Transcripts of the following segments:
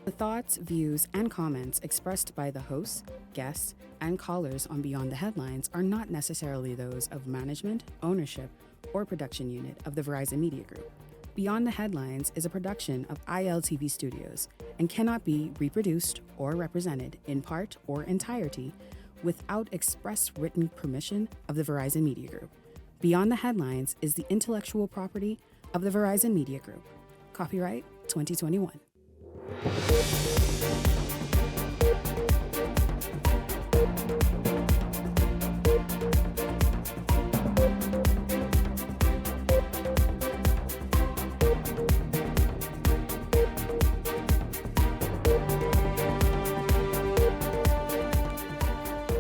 The thoughts, views, and comments expressed by the hosts, guests, and callers on Beyond the Headlines are not necessarily those of management, ownership, or production unit of the Verizon Media Group. Beyond the Headlines is a production of ILTV Studios and cannot be reproduced or represented in part or entirety without express written permission of the Verizon Media Group. Beyond the Headlines is the intellectual property of the Verizon Media Group. Copyright 2021.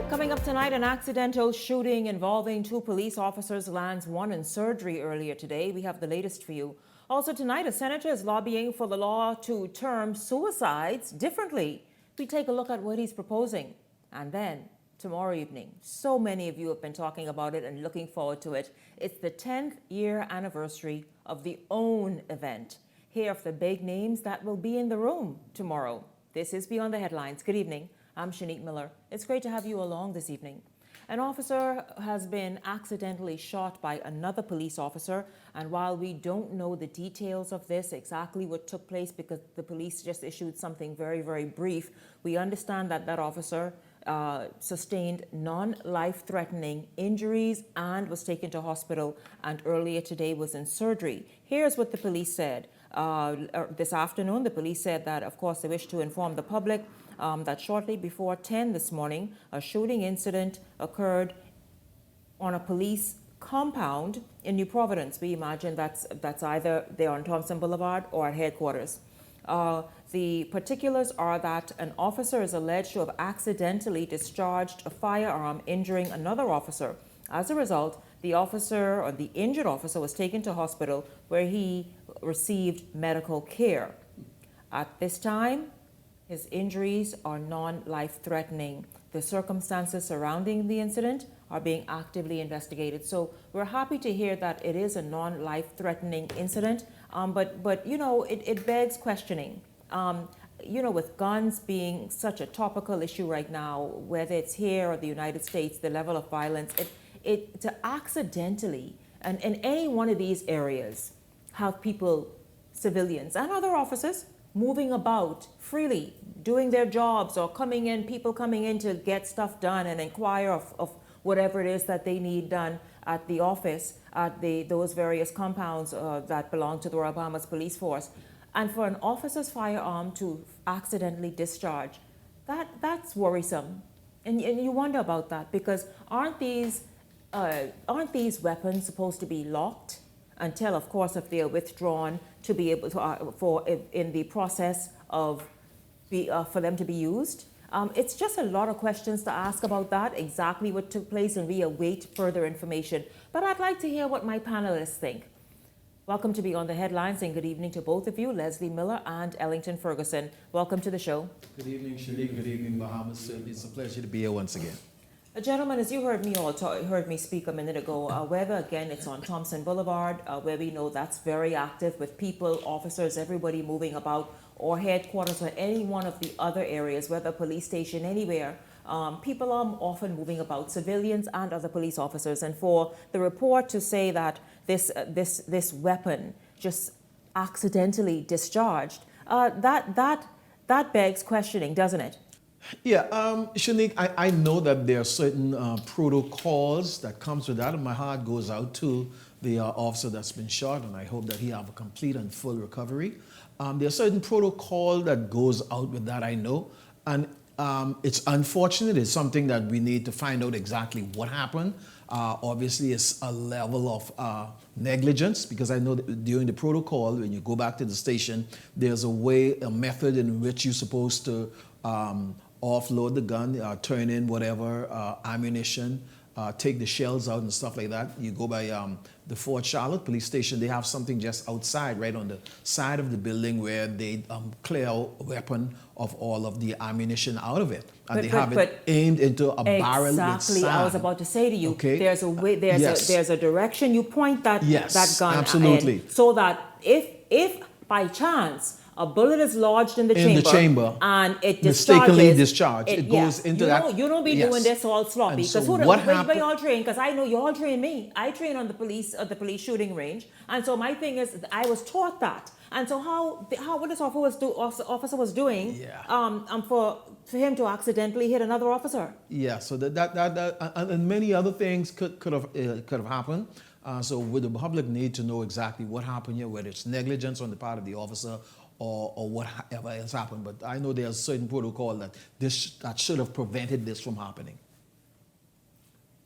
Coming up tonight, an accidental shooting involving 2 police officers lands one in surgery earlier today. We have the latest for you. Also tonight, a senator is lobbying for the law to term suicides differently. We take a look at what he's proposing. And then tomorrow evening, so many of you have been talking about it and looking forward to it. It's the 10th year anniversary of the OWN event. Hear of the big names that will be in the room tomorrow. This is Beyond the Headlines. Good evening. I'm Shanique Miller. It's great to have you along this evening. An officer has been accidentally shot by another police officer, and while we don't know the details of this, exactly what took place, because the police just issued something very, very brief, we understand that that officer sustained non-life-threatening injuries and was taken to hospital, and earlier today was in surgery. Here's what the police said. This afternoon, the police said that, of course, they wish to inform the public that shortly before 10 this morning, a shooting incident occurred on a police compound in New Providence. We imagine that's either there on Thompson Boulevard or at headquarters. The particulars are that an officer is alleged to have accidentally discharged a firearm, injuring another officer. As a result, the officer, or the injured officer, was taken to hospital where he received medical care. At this time, his injuries are non-life-threatening. The circumstances surrounding the incident are being actively investigated. So we're happy to hear that it is a non-life-threatening incident, but you know, it begs questioning. You know, with guns being such a topical issue right now, whether it's here or the United States, the level of violence, it to accidentally, and in any one of these areas, have people, civilians and other officers, moving about freely, doing their jobs, or people coming in to get stuff done and inquire of whatever it is that they need done at the office, at those various compounds that belong to the Royal Bahamas Police Force. And for an officer's firearm to accidentally discharge, that's worrisome. And you wonder about that, because aren't these weapons supposed to be locked until, of course, if they are withdrawn, to be able to in the process of for them to be used? It's just a lot of questions to ask about that, exactly what took place, and we await further information. But I'd like to hear what my panelists think. Welcome to Beyond the Headlines, and good evening to both of you, Leslie Miller and Ellington Ferguson. Welcome to the show. Good evening, Shanique. Good evening, Bahamas. It's a pleasure to be here once again. Gentlemen, as you heard me speak a minute ago, whether again it's on Thompson Boulevard, where we know that's very active with people, officers, everybody moving about, or headquarters, or any one of the other areas, whether police station, anywhere, people are often moving about, civilians and other police officers. And for the report to say that this weapon just accidentally discharged, that begs questioning, doesn't it? Yeah, Shanique, I know that there are certain protocols that comes with that, and my heart goes out to the officer that's been shot, and I hope that he have a complete and full recovery. There are certain protocol that goes out with that, I know, and it's unfortunate. It's something that we need to find out exactly what happened. Obviously, it's a level of negligence, because I know that during the protocol, when you go back to the station, there's a method in which you're supposed to offload the gun, turn in whatever ammunition, take the shells out and stuff like that. You go by the Fort Charlotte police station. They have something just outside, right on the side of the building, where they clear out a weapon of all of the ammunition out of it, and they have it aimed into a barrel with sand. Exactly, I was about to say to you, okay. There's a way, there's a direction you point that gun absolutely. in, so that if by chance a bullet is lodged in the In chamber, the chamber, and it discharges. mistakenly discharged. It goes yes. into you that. Don't, you don't be Yes. doing this all sloppy. And Because so where what happened? y'all train? Because I know y'all train me. I train on the police shooting range, and so my thing is I was taught that. And so what this officer was doing, Yeah. for him to accidentally hit another officer. Yeah, so that and many other things could have happened. So would the public need to know exactly what happened here, whether it's negligence on the part of the officer or whatever else happened. But I know there's certain protocol that should have prevented this from happening.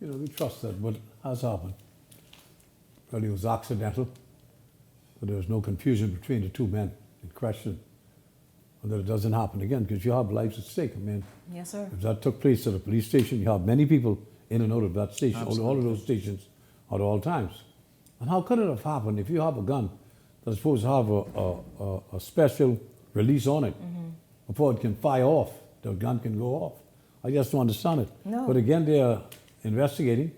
You know, we trust that what has happened. Well, it was accidental, but there was no confusion between the two men in question, and that it doesn't happen again, because you have lives at stake. I mean, Yes, sir. if that took place at a police station, you have many people in and out of that station, all of those stations at all times. And how could it have happened if you have a gun that's supposed to have a special release on it before it can fire off, the gun can go off? I just don't understand it. No. But again, they are investigating,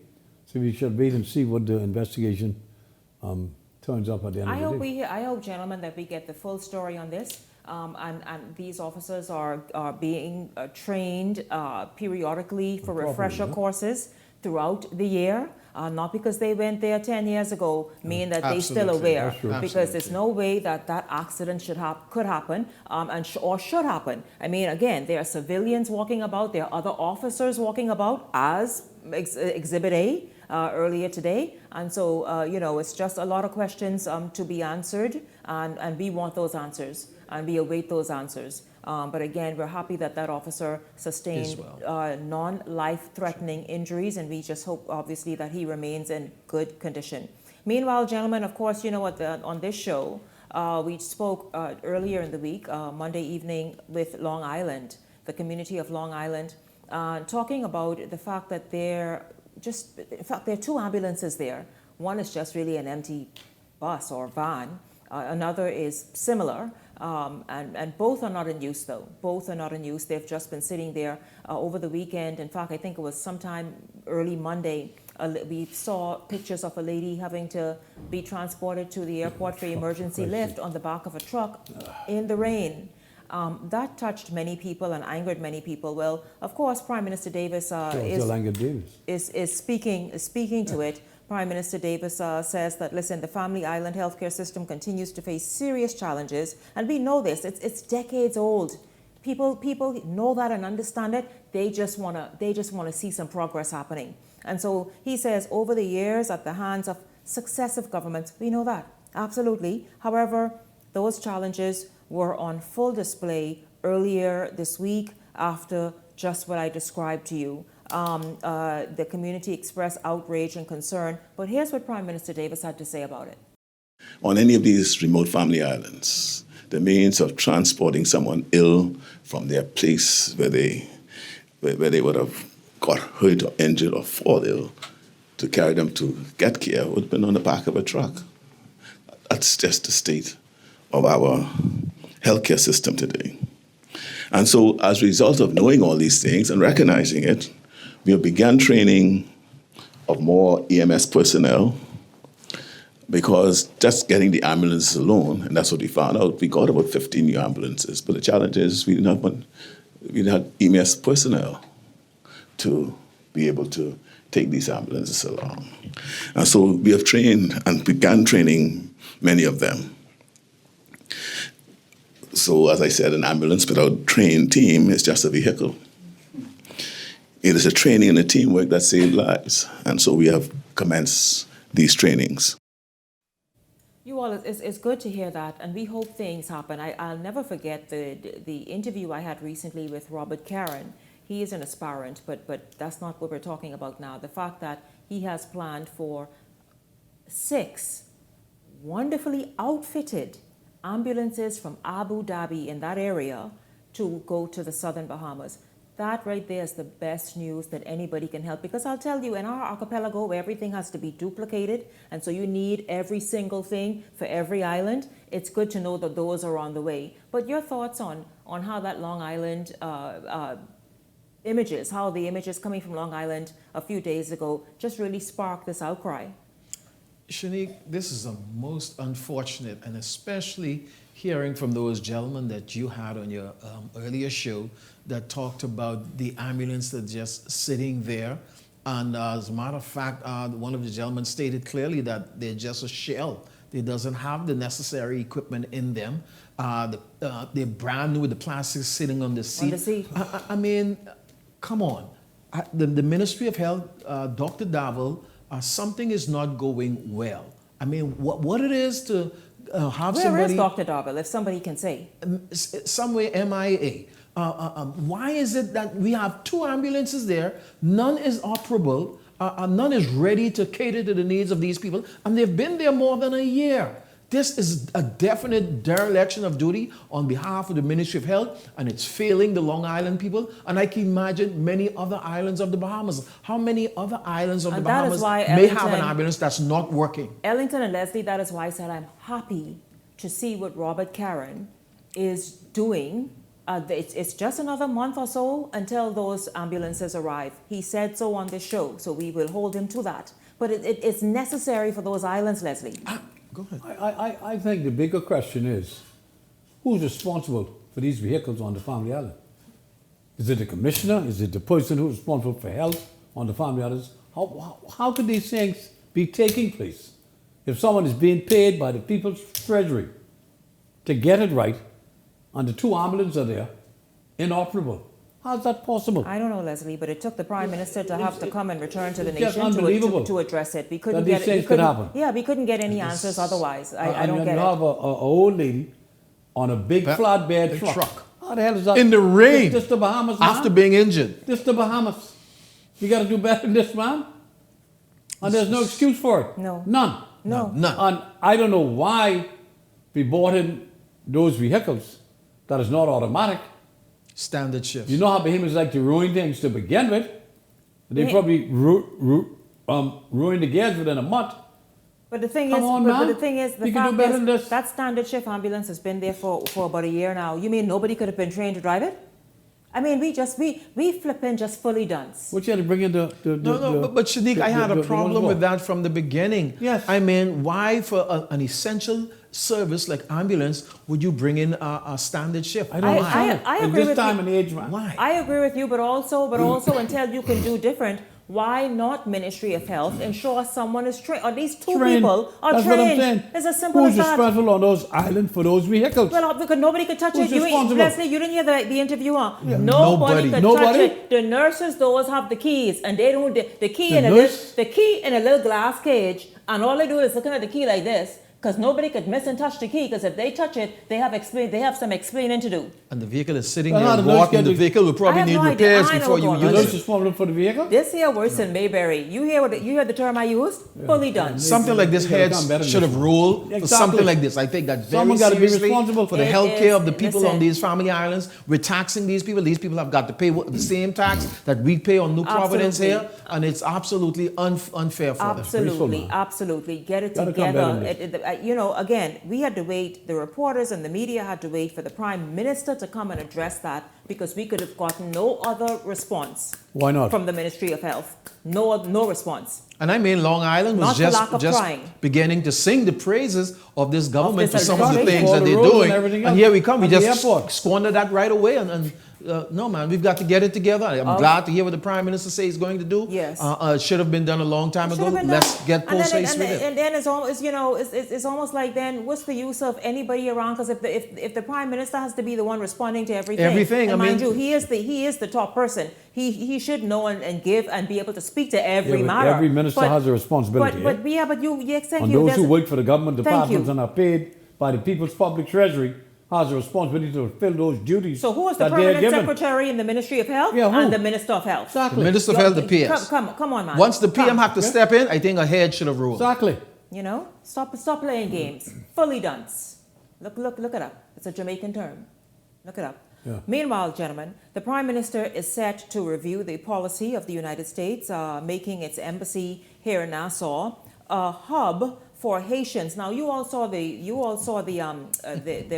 so we should wait and see what the investigation turns up at the end of the day. I hope, gentlemen, that we get the full story on this. And these officers are being trained periodically for Properly, refresher yeah. courses throughout the year. Not because they went there 10 years ago, meaning that they're still Absolutely. aware. That's true. Because there's no way that accident could happen or should happen. I mean, again, there are civilians walking about. There are other officers walking about, as Exhibit A earlier today. And so, it's just a lot of questions to be answered. And we want those answers. And we await those answers. But again, we're happy that officer sustained non-life-threatening injuries, and we just hope, obviously, that he remains in good condition. Meanwhile, gentlemen, of course, you know what, on this show, we spoke earlier in the week, Monday evening, with Long Island, the community of Long Island, talking about the fact that there are two ambulances there. One is just really an empty bus or van. Another is similar. And both are not in use, though. Both are not in use. They've just been sitting there over the weekend. In fact, I think it was sometime early Monday, we saw pictures of a lady having to be transported to the airport for emergency lift on the back of a truck in the rain. That touched many people and angered many people. Well, of course, Prime Minister Davis is speaking to it. Prime Minister Davis says that, listen, the Family Island healthcare system continues to face serious challenges, and we know this. It's decades old. People know that and understand it. They just wanna see some progress happening. And so he says, over the years, at the hands of successive governments, we know that absolutely. However, those challenges were on full display earlier this week after just what I described to you. The community expressed outrage and concern, but here's what Prime Minister Davis had to say about it. On any of these remote family islands, the means of transporting someone ill from their place where they would have got hurt or injured or fall ill to carry them to get care would have been on the back of a truck. That's just the state of our healthcare system today. And so as a result of knowing all these things and recognizing it, we began training of more EMS personnel, because just getting the ambulances alone, and that's what we found out, we got about 15 new ambulances. But the challenge is we didn't have EMS personnel to be able to take these ambulances along. And so we have trained and began training many of them. So as I said, an ambulance without a trained team is just a vehicle. It is a training and a teamwork that saves lives. And so we have commenced these trainings. You all, it's good to hear that, and we hope things happen. I'll never forget the interview I had recently with Robert Caron. He is an aspirant, but that's not what we're talking about now. The fact that he has planned for 6 wonderfully outfitted ambulances from Abu Dhabi in that area to go to the southern Bahamas. That right there is the best news that anybody can help, because I'll tell you, in our archipelago, where everything has to be duplicated, and so you need every single thing for every island, it's good to know that those are on the way. But your thoughts on how that Long Island images, how the images coming from Long Island a few days ago just really sparked this outcry? Shanique, this is a most unfortunate and especially hearing from those gentlemen that you had on your earlier show that talked about the ambulance that's just sitting there. And as a matter of fact, one of the gentlemen stated clearly that they're just a shell. They doesn't have the necessary equipment in them. They're brand new with the plastic sitting on the seat. On the seat. I mean, come on. The Ministry of Health, Dr. Davel, something is not going well. I mean, what it is to have somebody... Where is Dr. Davel, if somebody can say? Somewhere MIA. Why is it that we have 2 ambulances there, none is operable, none is ready to cater to the needs of these people, and they've been there more than a year? This is a definite dereliction of duty on behalf of the Ministry of Health, and it's failing the Long Island people, and I can imagine many other islands of the Bahamas. How many other islands of the Bahamas may have an ambulance that's not working? Ellington and Leslie, that is why I said I'm happy to see what Robert Caron is doing. It's just another month or so until those ambulances arrive. He said so on this show, so we will hold him to that. But it's necessary for those islands, Leslie. Go ahead. I think the bigger question is, who's responsible for these vehicles on the family island? Is it the commissioner? Is it the person who's responsible for health on the family islands? How could these things be taking place if someone is being paid by the people's treasury to get it right and the 2 ambulances are there, inoperable? How's that possible? I don't know, Leslie, but it took the Prime Minister to have to come and return to the it's just nation unbelievable to address it. We couldn't that these get things could happen. Yeah, we couldn't get any answers otherwise. I don't get you it. have a old lady on a big flatbed truck. How the hell is that? In the rain. This the Bahamas, man. After being injured. This the Bahamas. You got to do better than this, man. And there's no excuse for it. No. None. No. None. And I don't know why we bought in those vehicles that is not automatic. Standard shifts. You know how Bahamians like to ruin things to begin with. They Yeah. probably ruined the gears within a month. But the thing Come is, on, but man. the thing is, the You can do fact better than is this. that standard shift ambulance has been there for about a year now. You mean nobody could have been trained to drive it? I mean, we flipping just fully dunce. What you had to bring in But Shanique, I had a problem with that. that from the beginning. Yes. I mean, why for an essential service like ambulance would you bring in a standard shift? I don't I know. In agree this with time you. and age, man. Why? I agree with you, but also until you can do different, why not Ministry of Health ensure someone is trained, or at least 2 Trained. people are That's trained? what I'm saying. It's as simple Who's as that. responsible on those islands for those vehicles? Well, because nobody could touch Who's it. responsible? Leslie, you didn't hear the interviewer. Nobody. Nobody could Nobody? touch it. The nurses, those have the keys, and they don't. The key The in nurse? the key in a little glass cage, and all they do is looking at the key like this. Because nobody could miss and touch the key. Because if they touch it, they have some explaining to do. And the vehicle is sitting Well, how there the nurse rotten. get The the- vehicle will I probably have need no idea. repairs I know before you going The on. use nurse it. responsible for the vehicle? This here worse than Mayberry. You hear the term I used? Fully done. Something like this They gotta head come better than should have this. ruled for Exactly. something like this. I take that very Someone gotta be seriously responsible. for the It health care is- of the people listen. on these family islands. We're taxing these people. These people have got to pay the same tax that we pay on New Providence Absolutely. here, and it's absolutely unfair for them. Absolutely, man. absolutely. Get it Gotta come better together. than Again, we had to wait. The reporters and the media had to wait for the Prime Minister to come and address that because we could have gotten no other response Why not? from the Ministry of Health. No response. And I mean, Long Island was Not for lack of just trying. beginning to sing the praises of this government this for some of the administration. things All that the they're roads and doing. everything And else here we come. We at the just airport. squander that right away. And no, man, we've got to get it together. I'm glad to hear what the Prime Minister says he's going to do. Yes. It should have been done a long time Should ago. have been Let's done. get And then- post-haste with it. And then it's almost, it's almost like then what's the use of anybody around? Because if the Prime Minister has to be the one responding to everything, Everything, and I mind mean- you, he is the top person. He should know and give and be able to speak to every Yeah, but matter. every minister has a responsibility, But you're saying And you those who there's- work for the government Thank departments you. and are paid by the people's public treasury has a responsibility to fulfill those duties So who is the that they're permanent given. secretary in the Ministry of Health Yeah, who? and the Minister of Health? The Exactly. Minister of Health, the PS. Come on, man. Once the PM Come. have to step in, I think a head should have ruled. Exactly. Stop playing games. Fully dunce. Look it up. It's a Jamaican term. Look it up. Yeah. Meanwhile, gentlemen, the Prime Minister is set to review the policy of the United States, making its embassy here in Nassau a hub for Haitians. Now, you all saw the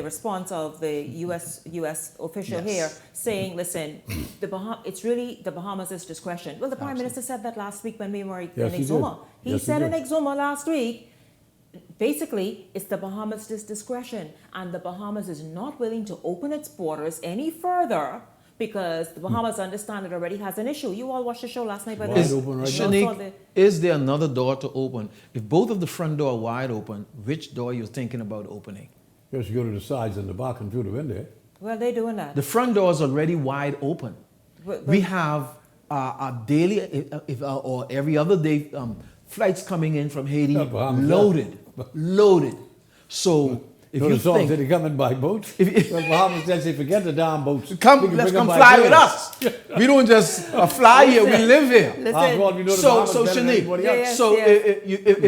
response of the U.S. official Yes. here saying, "Listen, it's really the Bahamas' discretion." Well, the Prime Minister said that last week when we were Yes, in he Exuma. did. He Yes, he said in did. Exuma last week, basically, it's the Bahamas' discretion, and the Bahamas is not willing to open its borders any further because the Bahamas understand it already has an issue. You all watched the show last night, by the way. Wide open right now. Shanique, is there another door to open? If both of the front door are wide open, which door you're thinking about opening? You just go to the sides and the back and through the window. Well, they're doing that. The front door is already wide open. But- We have a daily or every other day flights coming in from Haiti, Yeah, Bahamas, loaded. So if You you know the song think said they coming by boat. If- Well, Bahamas said say forget the damn boats. let's We can come bring 'em by fly with planes. us. We don't just fly here. We live here. Listen, After all, we know the So, Bahamas so better than Shanique, anybody else. Yes, so yes.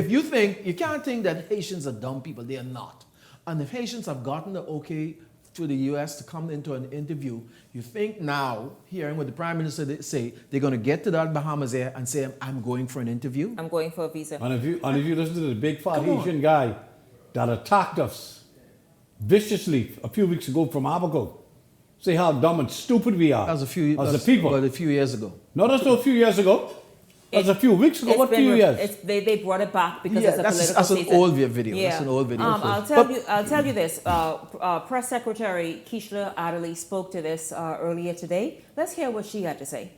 if you think, you can't think that Haitians are dumb people, they are not. And if Haitians have gotten the okay to the U.S. to come into an interview, you think now, hearing what the Prime Minister say, they're going to get to that Bahamas Air and say, I'm going for an interview? I'm going for a visa. And if you listen to the big fat Come on. Haitian guy that attacked us viciously a few weeks ago from Abaco, say how dumb and stupid we are That was a few, as that's a people. about a few years ago. No, that's not a few years ago. That's a few weeks ago. What few years? They brought it back because Yeah, it's a political that's an season. old video. Yeah. That's an old video. I'll tell you this. Press Secretary Keishla Adderley spoke to this earlier today. Let's hear what she had to say.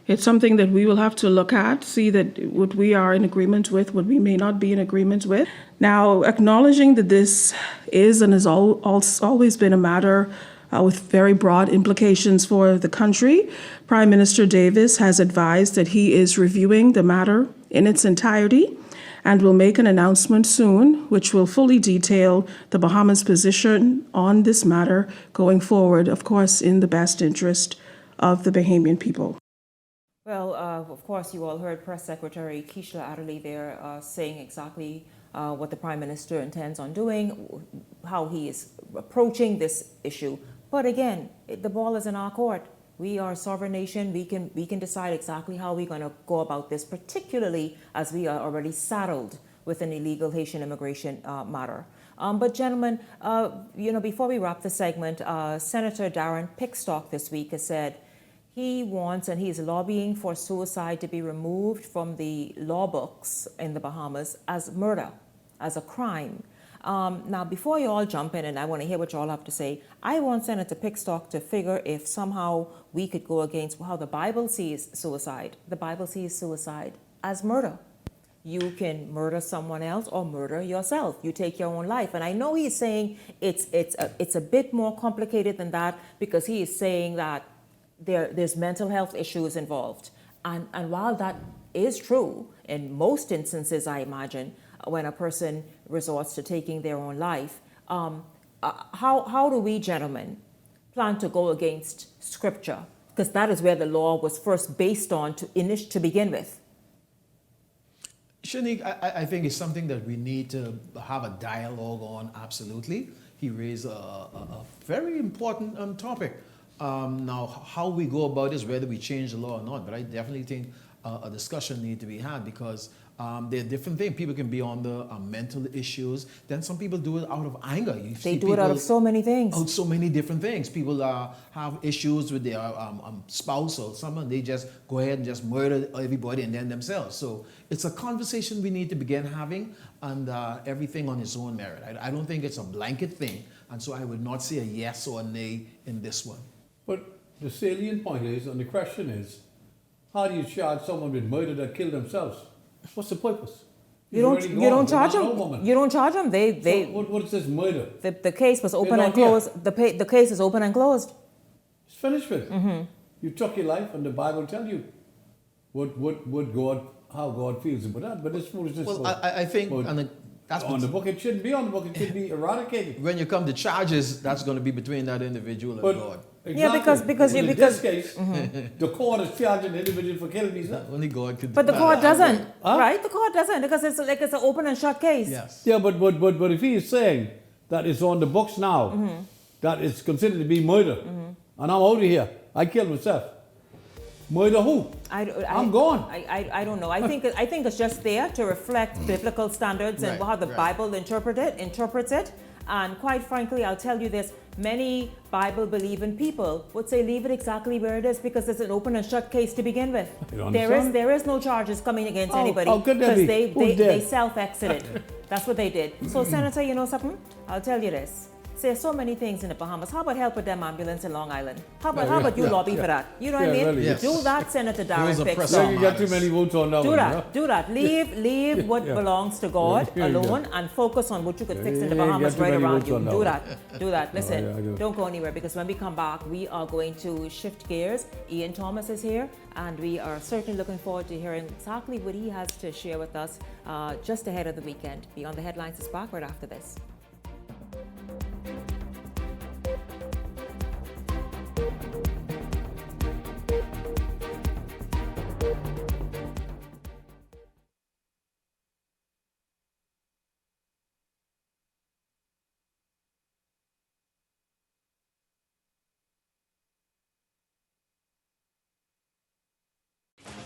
It's something that we will have to look at, see that what we are in agreement with, what we may not be in agreement with. Now, acknowledging that this is and has always been a matter with very broad implications for the country, Prime Minister Davis has advised that he is reviewing the matter in its entirety and will make an announcement soon, which will fully detail the Bahamas' position on this matter going forward, of course, in the best interest of the Bahamian people. Well, of course, you all heard Press Secretary Keishla Adderley there saying exactly what the Prime Minister intends on doing, how he is approaching this issue. But again, the ball is in our court. We are a sovereign nation. We can decide exactly how we're going to go about this, particularly as we are already saddled with an illegal Haitian immigration matter. But gentlemen, before we wrap the segment, Senator Darren Pickstock this week has said he wants and he is lobbying for suicide to be removed from the law books in the Bahamas as murder, as a crime. Now, before you all jump in, and I want to hear what you all have to say, I want Senator Pickstock to figure if somehow we could go against how the Bible sees suicide. The Bible sees suicide as murder. You can murder someone else or murder yourself. You take your own life. And I know he's saying it's a bit more complicated than that because he is saying that there's mental health issues involved. And while that is true, in most instances, I imagine, when a person resorts to taking their own life, how do we, gentlemen, plan to go against Scripture? Because that is where the law was first based on to begin with. Shanique, I think it's something that we need to have a dialogue on, absolutely. He raised a very important topic. Now, how we go about this, whether we change the law or not, but I definitely think a discussion needs to be had because there are different things. People can be on the mental issues. Then some people do it out of anger. They do it out of so many things. Out so many different things. People have issues with their spouse or someone. They just go ahead and just murder everybody and then themselves. So it's a conversation we need to begin having, and everything on its own merit. I don't think it's a blanket thing, and so I would not say a yes or a nay in this one. But the salient point is, and the question is, how do you charge someone with murder that killed themselves? What's the purpose? You don't charge them. You don't charge them. So what is this murder? The case was open They're and not here. closed. The case is open and closed. It's finished with. You took your life, and the Bible tells you how God feels about that. But this foolishness. Well, I think that's on the book. It shouldn't be on the book. It should be eradicated. when you come to charges, that's going to be between that individual and God. Yeah, because in this case, the court is charging the individual for killing himself. Only God could. But the court doesn't, Huh? right? The court doesn't because it's an open and shut case. Yes. Yeah, but if he is saying that it's on the books now, that it's considered to be murder, and I'm out of here, I killed myself. Murder who? I'm gone. I don't know. I think it's just there to reflect biblical standards and Right, how the right. Bible interprets it. And quite frankly, I'll tell you this: many Bible-believing people would say leave it exactly where it is because it's an open and shut case to begin with. There is no charges coming against anybody because they self-exited. That's what they did. So, Senator, you know something? I'll tell you this. There's so many things in the Bahamas. How about help with them ambulance in Long Island? How about you lobby for that? You know what I mean? Really, yes. Do that, Senator Darren Fix. You got too many votes on that one. Do that. Leave what belongs to God alone and focus on what you could fix in the Bahamas right around you. Do that. Listen, don't go anywhere because when we come back, we are going to shift gears. Ian Thomas is here and we are certainly looking forward to hearing exactly what he has to share with us just ahead of the weekend. Beyond the Headlines is back right after this.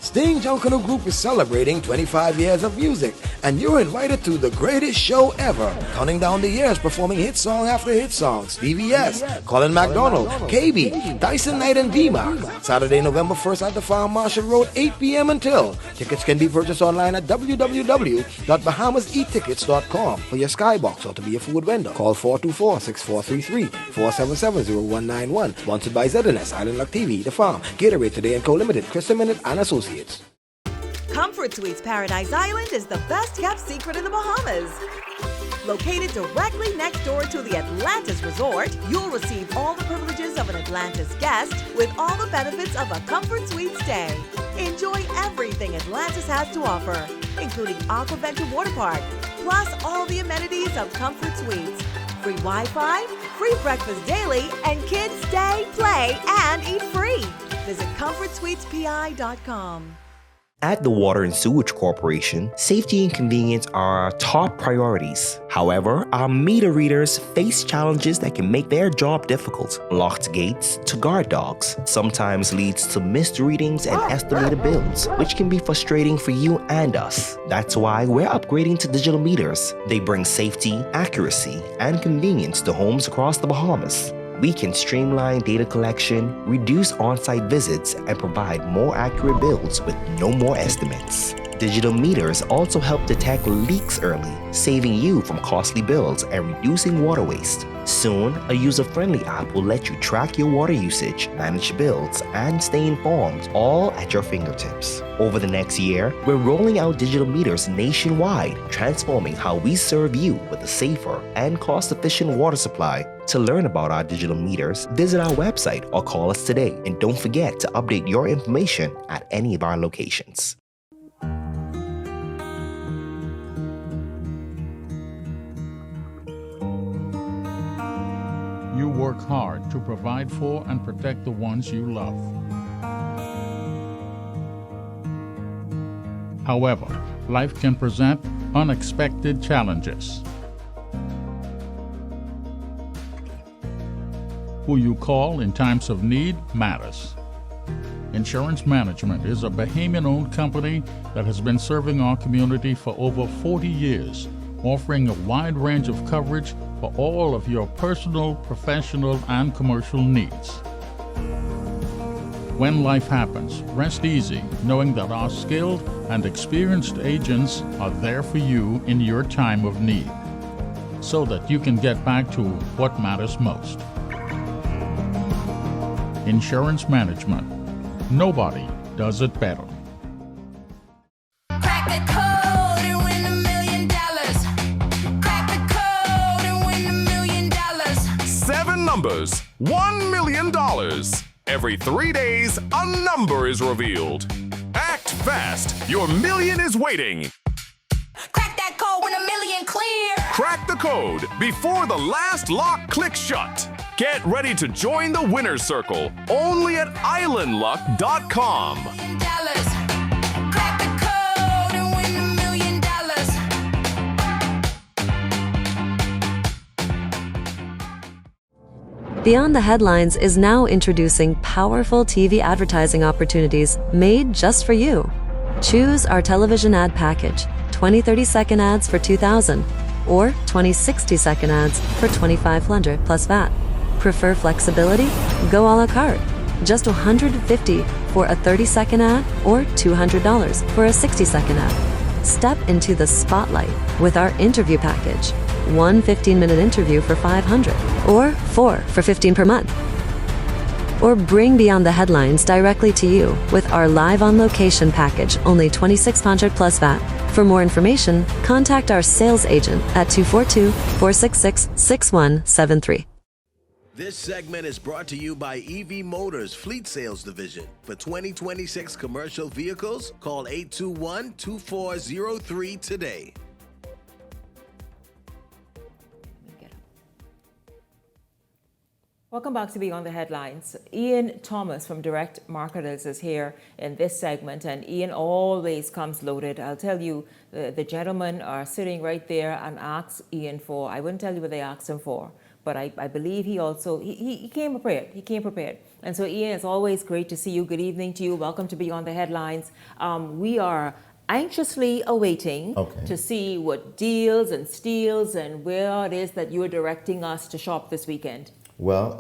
Sting Junkanoo Group is celebrating 25 years of music, and you're invited to the greatest show ever. Counting down the years, performing hit song after hit song. Stevie S, Colin McDonald, KB, Dyson Knight and D-Mac. Saturday, November 1st at the Farm Marshall Road, 8 p.m. until. Tickets can be purchased online at www.bahamaseattickets.com for your skybox or to be a food vendor. Call 424-6433, 477-0191. Sponsored by ZNS, Island Luck TV, The Farm, Gatorade Today & Co. Limited, Krista Minute and Associates. Comfort Suites Paradise Island is the best kept secret in the Bahamas. Located directly next door to the Atlantis Resort, you'll receive all the privileges of an Atlantis guest with all the benefits of a Comfort Suite stay. Enjoy everything Atlantis has to offer, including Aquaventure Water Park, plus all the amenities of Comfort Suites. Free Wi-Fi, free breakfast daily, and kids stay, play, and eat free. Visit ComfortSuitesPI.com. At the Water and Sewage Corporation, safety and convenience are our top priorities. However, our meter readers face challenges that can make their job difficult. Locked gates to guard dogs sometimes leads to missed readings and estimated bills, which can be frustrating for you and us. That's why we're upgrading to digital meters. They bring safety, accuracy, and convenience to homes across the Bahamas. We can streamline data collection, reduce on-site visits, and provide more accurate bills with no more estimates. Digital meters also help detect leaks early, saving you from costly bills and reducing water waste. Soon, a user-friendly app will let you track your water usage, manage bills, and stay informed, all at your fingertips. Over the next year, we're rolling out digital meters nationwide, transforming how we serve you with a safer and cost-efficient water supply. To learn about our digital meters, visit our website or call us today. And don't forget to update your information at any of our locations. You work hard to provide for and protect the ones you love. However, life can present unexpected challenges. Who you call in times of need matters. Insurance Management is a Bahamian-owned company that has been serving our community for over 40 years, offering a wide range of coverage for all of your personal, professional, and commercial needs. When life happens, rest easy knowing that our skilled and experienced agents are there for you in your time of need, so that you can get back to what matters most. Insurance Management. Nobody does it better. Crack the code and win $1 million. Crack the code and win $1 million. 7 numbers, $1 million. Every 3 days, a number is revealed. Act fast. Your million is waiting. Crack that code, win $1 million clear. Crack the code before the last lock clicks shut. Get ready to join the winner's circle only at islandluck.com. Crack the code and win $1 million. Beyond the Headlines is now introducing powerful TV advertising opportunities made just for you. Choose our television ad package, 20 30-second ads for $2,000 or 20 60-second ads for $2,500 plus VAT. Prefer flexibility? Go a la carte. Just $150 for a 30-second ad or $200 for a 60-second ad. Step into the spotlight with our interview package. One 15-minute interview for $500 or 4 for $15 per month. Or bring Beyond the Headlines directly to you with our live on location package, only $2,600 plus VAT. For more information, contact our sales agent at 242-466-6173. This segment is brought to you by EV Motors Fleet Sales Division. For 2026 commercial vehicles, call 821-2403 today. Welcome back to Beyond the Headlines. Ian Thomas from Direct Marketers is here in this segment, and Ian always comes loaded. I'll tell you, the gentlemen are sitting right there and ask Ian for, I wouldn't tell you what they asked him for, but I believe he also, he came prepared. He came prepared. And so Ian, it's always great to see you. Good evening to you. Welcome to Beyond the Headlines. We are anxiously awaiting to see what deals and steals and where it is that you're directing us to shop this weekend. Well,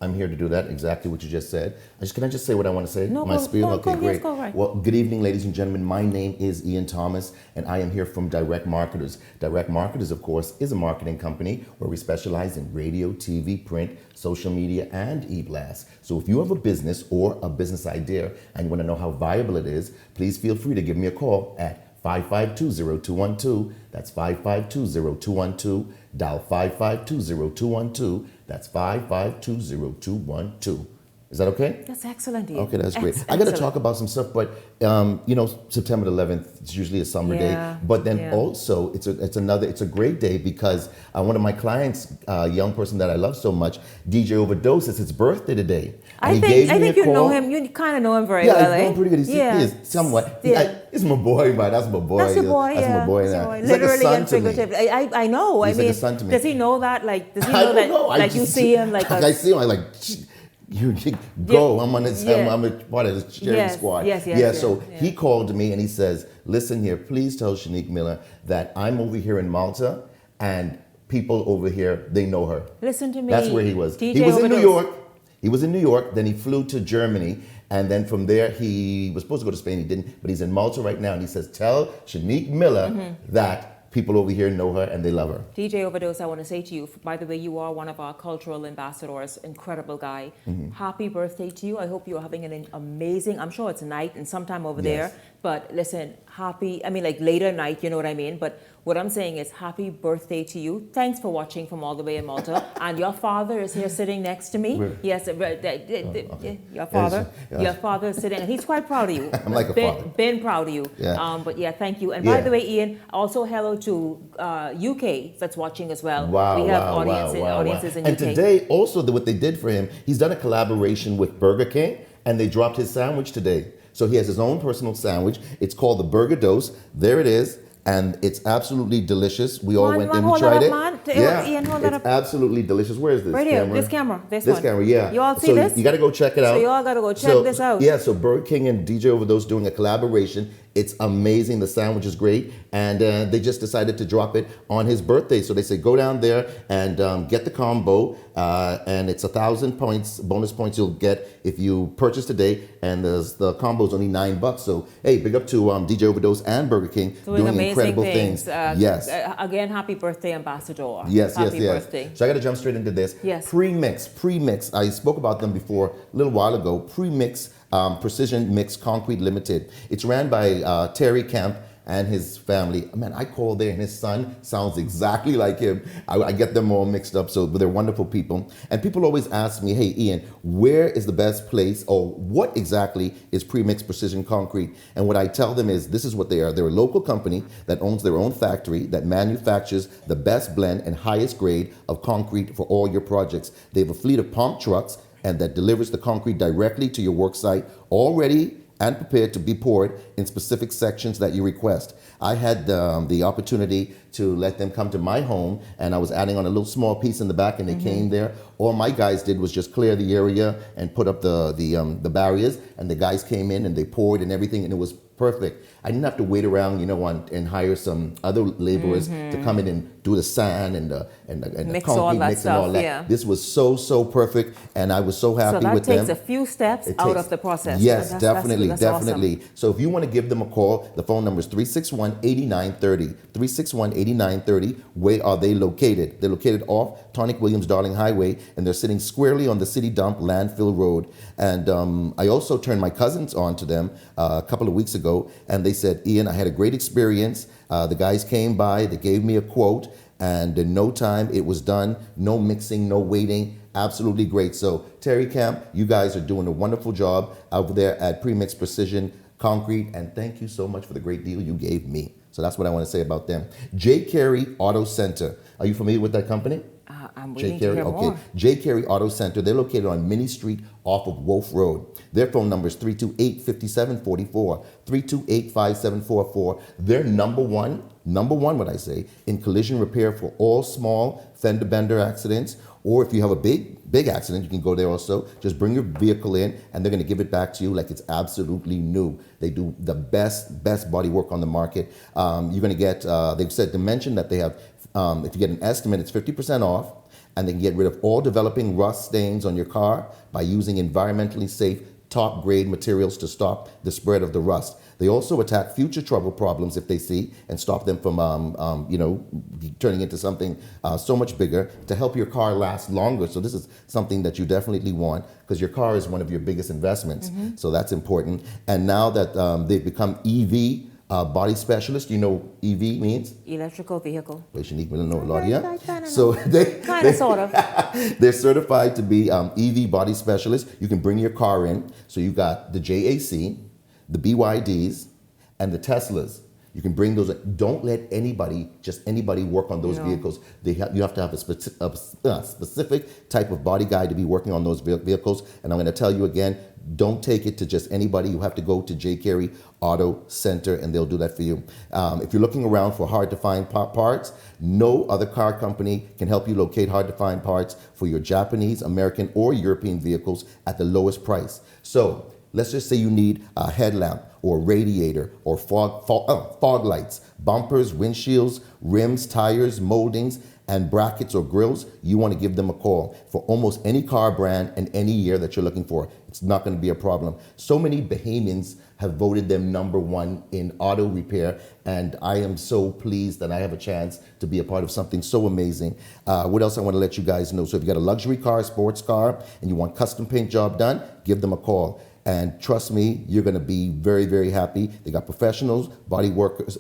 I'm here to do that, exactly what you just said. Can I just say what I want to say? No, My spiel? Okay, great. Yes, go right. Well, good evening, ladies and gentlemen. My name is Ian Thomas, and I am here from Direct Marketers. Direct Marketers, of course, is a marketing company where we specialize in radio, TV, print, social media, and e-blast. So if you have a business or a business idea and you want to know how viable it is, please feel free to give me a call at 552-0212. That's 552-0212. Dial 552-0212. That's 552-0212. Is that okay? That's excellent, Ian. Okay, that's great. I got to talk about some stuff, but September 11th is usually a summer day. But then also, it's a great day because one of my clients, a young person that I love so much, DJ Overdose, it's his birthday today. I think you know him. You kind of know him very well. Yeah, I know him pretty good. He is somewhat. He's my boy, man. That's my boy. That's your boy. That's my boy. That's Literally and figuratively. I know. He's like a son to me. Does he know that? Like, does he know that? Like, you see him like. I see him. I like. You go. I'm on his. I'm a part of his cheering squad. So he called me and he says, "Listen here, please tell Shanique Miller that I'm over here in Malta and people over here, they know her." Listen to me. That's where he was. DJ he was Overdose. in New York. He was in New York. Then he flew to Germany. And then from there, he was supposed to go to Spain. He didn't. But he's in Malta right now. And he says, tell Shanique Miller that people over here know her and they love her. DJ Overdose, I want to say to you, by the way, you are one of our cultural ambassadors, incredible guy. Happy birthday to you. I hope you're having an amazing, I'm sure it's night and sometime over there. But listen, like later night, you know what I mean? But what I'm saying is happy birthday to you. Thanks for watching from all the way in Malta. And your father is here sitting next to me. Yes, your father. Your father is sitting, and he's quite proud of you. I'm like a father. Been proud of you. But thank you. And by the way, Ian, also hello to UK that's watching as well. We have audiences in UK. And today, also what they did for him, he's done a collaboration with Burger King, and they dropped his sandwich today. So he has his own personal sandwich. It's called the Burger Dose. There it is. And it's absolutely delicious. We all went in, we tried it. Ian, it's absolutely delicious. Where is this right camera? Here, this camera. This camera, yeah. You all see this? You got to go check it out. So you all got to go check this out. Yeah, so Burger King and DJ Overdose doing a collaboration. It's amazing. The sandwich is great. And they just decided to drop it on his birthday. So they say, go down there and get the combo. And it's 1,000 points, bonus points you'll get if you purchase today. And the combo is only $9. So, hey, big up to DJ Overdose and Burger King doing incredible things. Yes. Again, happy birthday, Ambassador. Yes. Happy birthday. So I got to jump straight into this. Yes. Premix. I spoke about them before a little while ago. Premix Precision Mix Concrete Limited. It's ran by Terry Kemp and his family. Man, I call there and his son sounds exactly like him. I get them all mixed up, but they're wonderful people. And people always ask me, hey, Ian, where is the best place or what exactly is Premix Precision Concrete? And what I tell them is this is what they are. They're a local company that owns their own factory that manufactures the best blend and highest grade of concrete for all your projects. They have a fleet of pump trucks and that delivers the concrete directly to your work site, all ready and prepared to be poured in specific sections that you request. I had the opportunity to let them come to my home, and I was adding on a little small piece in the back, and they came there. All my guys did was just clear the area and put up the barriers, and the guys came in and they poured and everything, and it was perfect. I didn't have to wait around, and hire some other laborers to come in and do the sand and the Mix concrete all that mix and all stuff, that. yeah. This was so perfect, and I was so happy So that with them. takes a few steps out of the process. Yes, That's definitely, awesome. definitely. So if you want to give them a call, the phone number is 361-8930. 361-8930. Where are they located? They're located off Tonic Williams Darling Highway, and they're sitting squarely on the City Dump Landfill Road. And I also turned my cousins on to them a couple of weeks ago, and they said, Ian, I had a great experience. The guys came by, they gave me a quote, and in no time it was done. No mixing, no waiting. Absolutely great. So Terry Camp, you guys are doing a wonderful job out there at Premix Precision Concrete, and thank you so much for the great deal you gave me. So that's what I want to say about them. J. Carey Auto Center. Are you familiar with that company? I'm J. waiting to Carey, hear okay. more. J. Carey Auto Center. They're located on Minnie Street off of Wolf Road. Their phone number is 328-5744, 328-5744. They're number one, what I say, in collision repair for all small fender bender accidents. Or if you have a big accident, you can go there also. Just bring your vehicle in, and they're going to give it back to you like it's absolutely new. They do the best body work on the market. You're going to get, they've said to mention that they have, if you get an estimate, it's 50% off, and they can get rid of all developing rust stains on your car by using environmentally safe, top-grade materials to stop the spread of the rust. They also attack future trouble problems if they see, and stop them from, turning into something so much bigger to help your car last longer. So this is something that you definitely want, because your car is one of your biggest investments. So that's important. And now that they've become EV body specialist, you know EV means? Electrical vehicle. Well, Shanique will know a lot, yeah? So Kind of, sort of. they're certified to be EV body specialists. You can bring your car in. So you got the JAC, the BYDs, and the Teslas. You can bring those. Don't let anybody work on those vehicles. You have to have a specific type of body guy to be working on those vehicles. And I'm going to tell you again, don't take it to just anybody. You have to go to J. Carey Auto Center, and they'll do that for you. If you're looking around for hard-to-find parts, no other car company can help you locate hard-to-find parts for your Japanese, American, or European vehicles at the lowest price. So let's just say you need a headlamp or radiator or fog lights, bumpers, windshields, rims, tires, moldings, and brackets or grills. You want to give them a call for almost any car brand and any year that you're looking for. It's not going to be a problem. So many Bahamians have voted them number one in auto repair, and I am so pleased that I have a chance to be a part of something so amazing. What else I want to let you guys know? So if you got a luxury car, sports car, and you want custom paint job done, give them a call. And trust me, you're going to be very, very happy. They got professionals, body workers,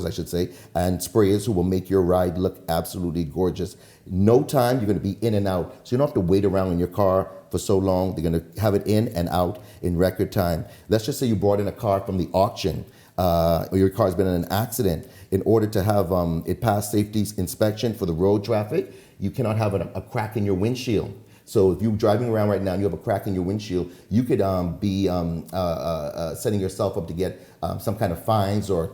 I should say, and sprayers who will make your ride look absolutely gorgeous. No time, you're going to be in and out. So you don't have to wait around in your car for so long. They're going to have it in and out in record time. Let's just say you brought in a car from the auction, or your car's been in an accident. In order to have it pass safety inspection for the road traffic, you cannot have a crack in your windshield. So if you're driving around right now and you have a crack in your windshield, you could be setting yourself up to get some kind of fines or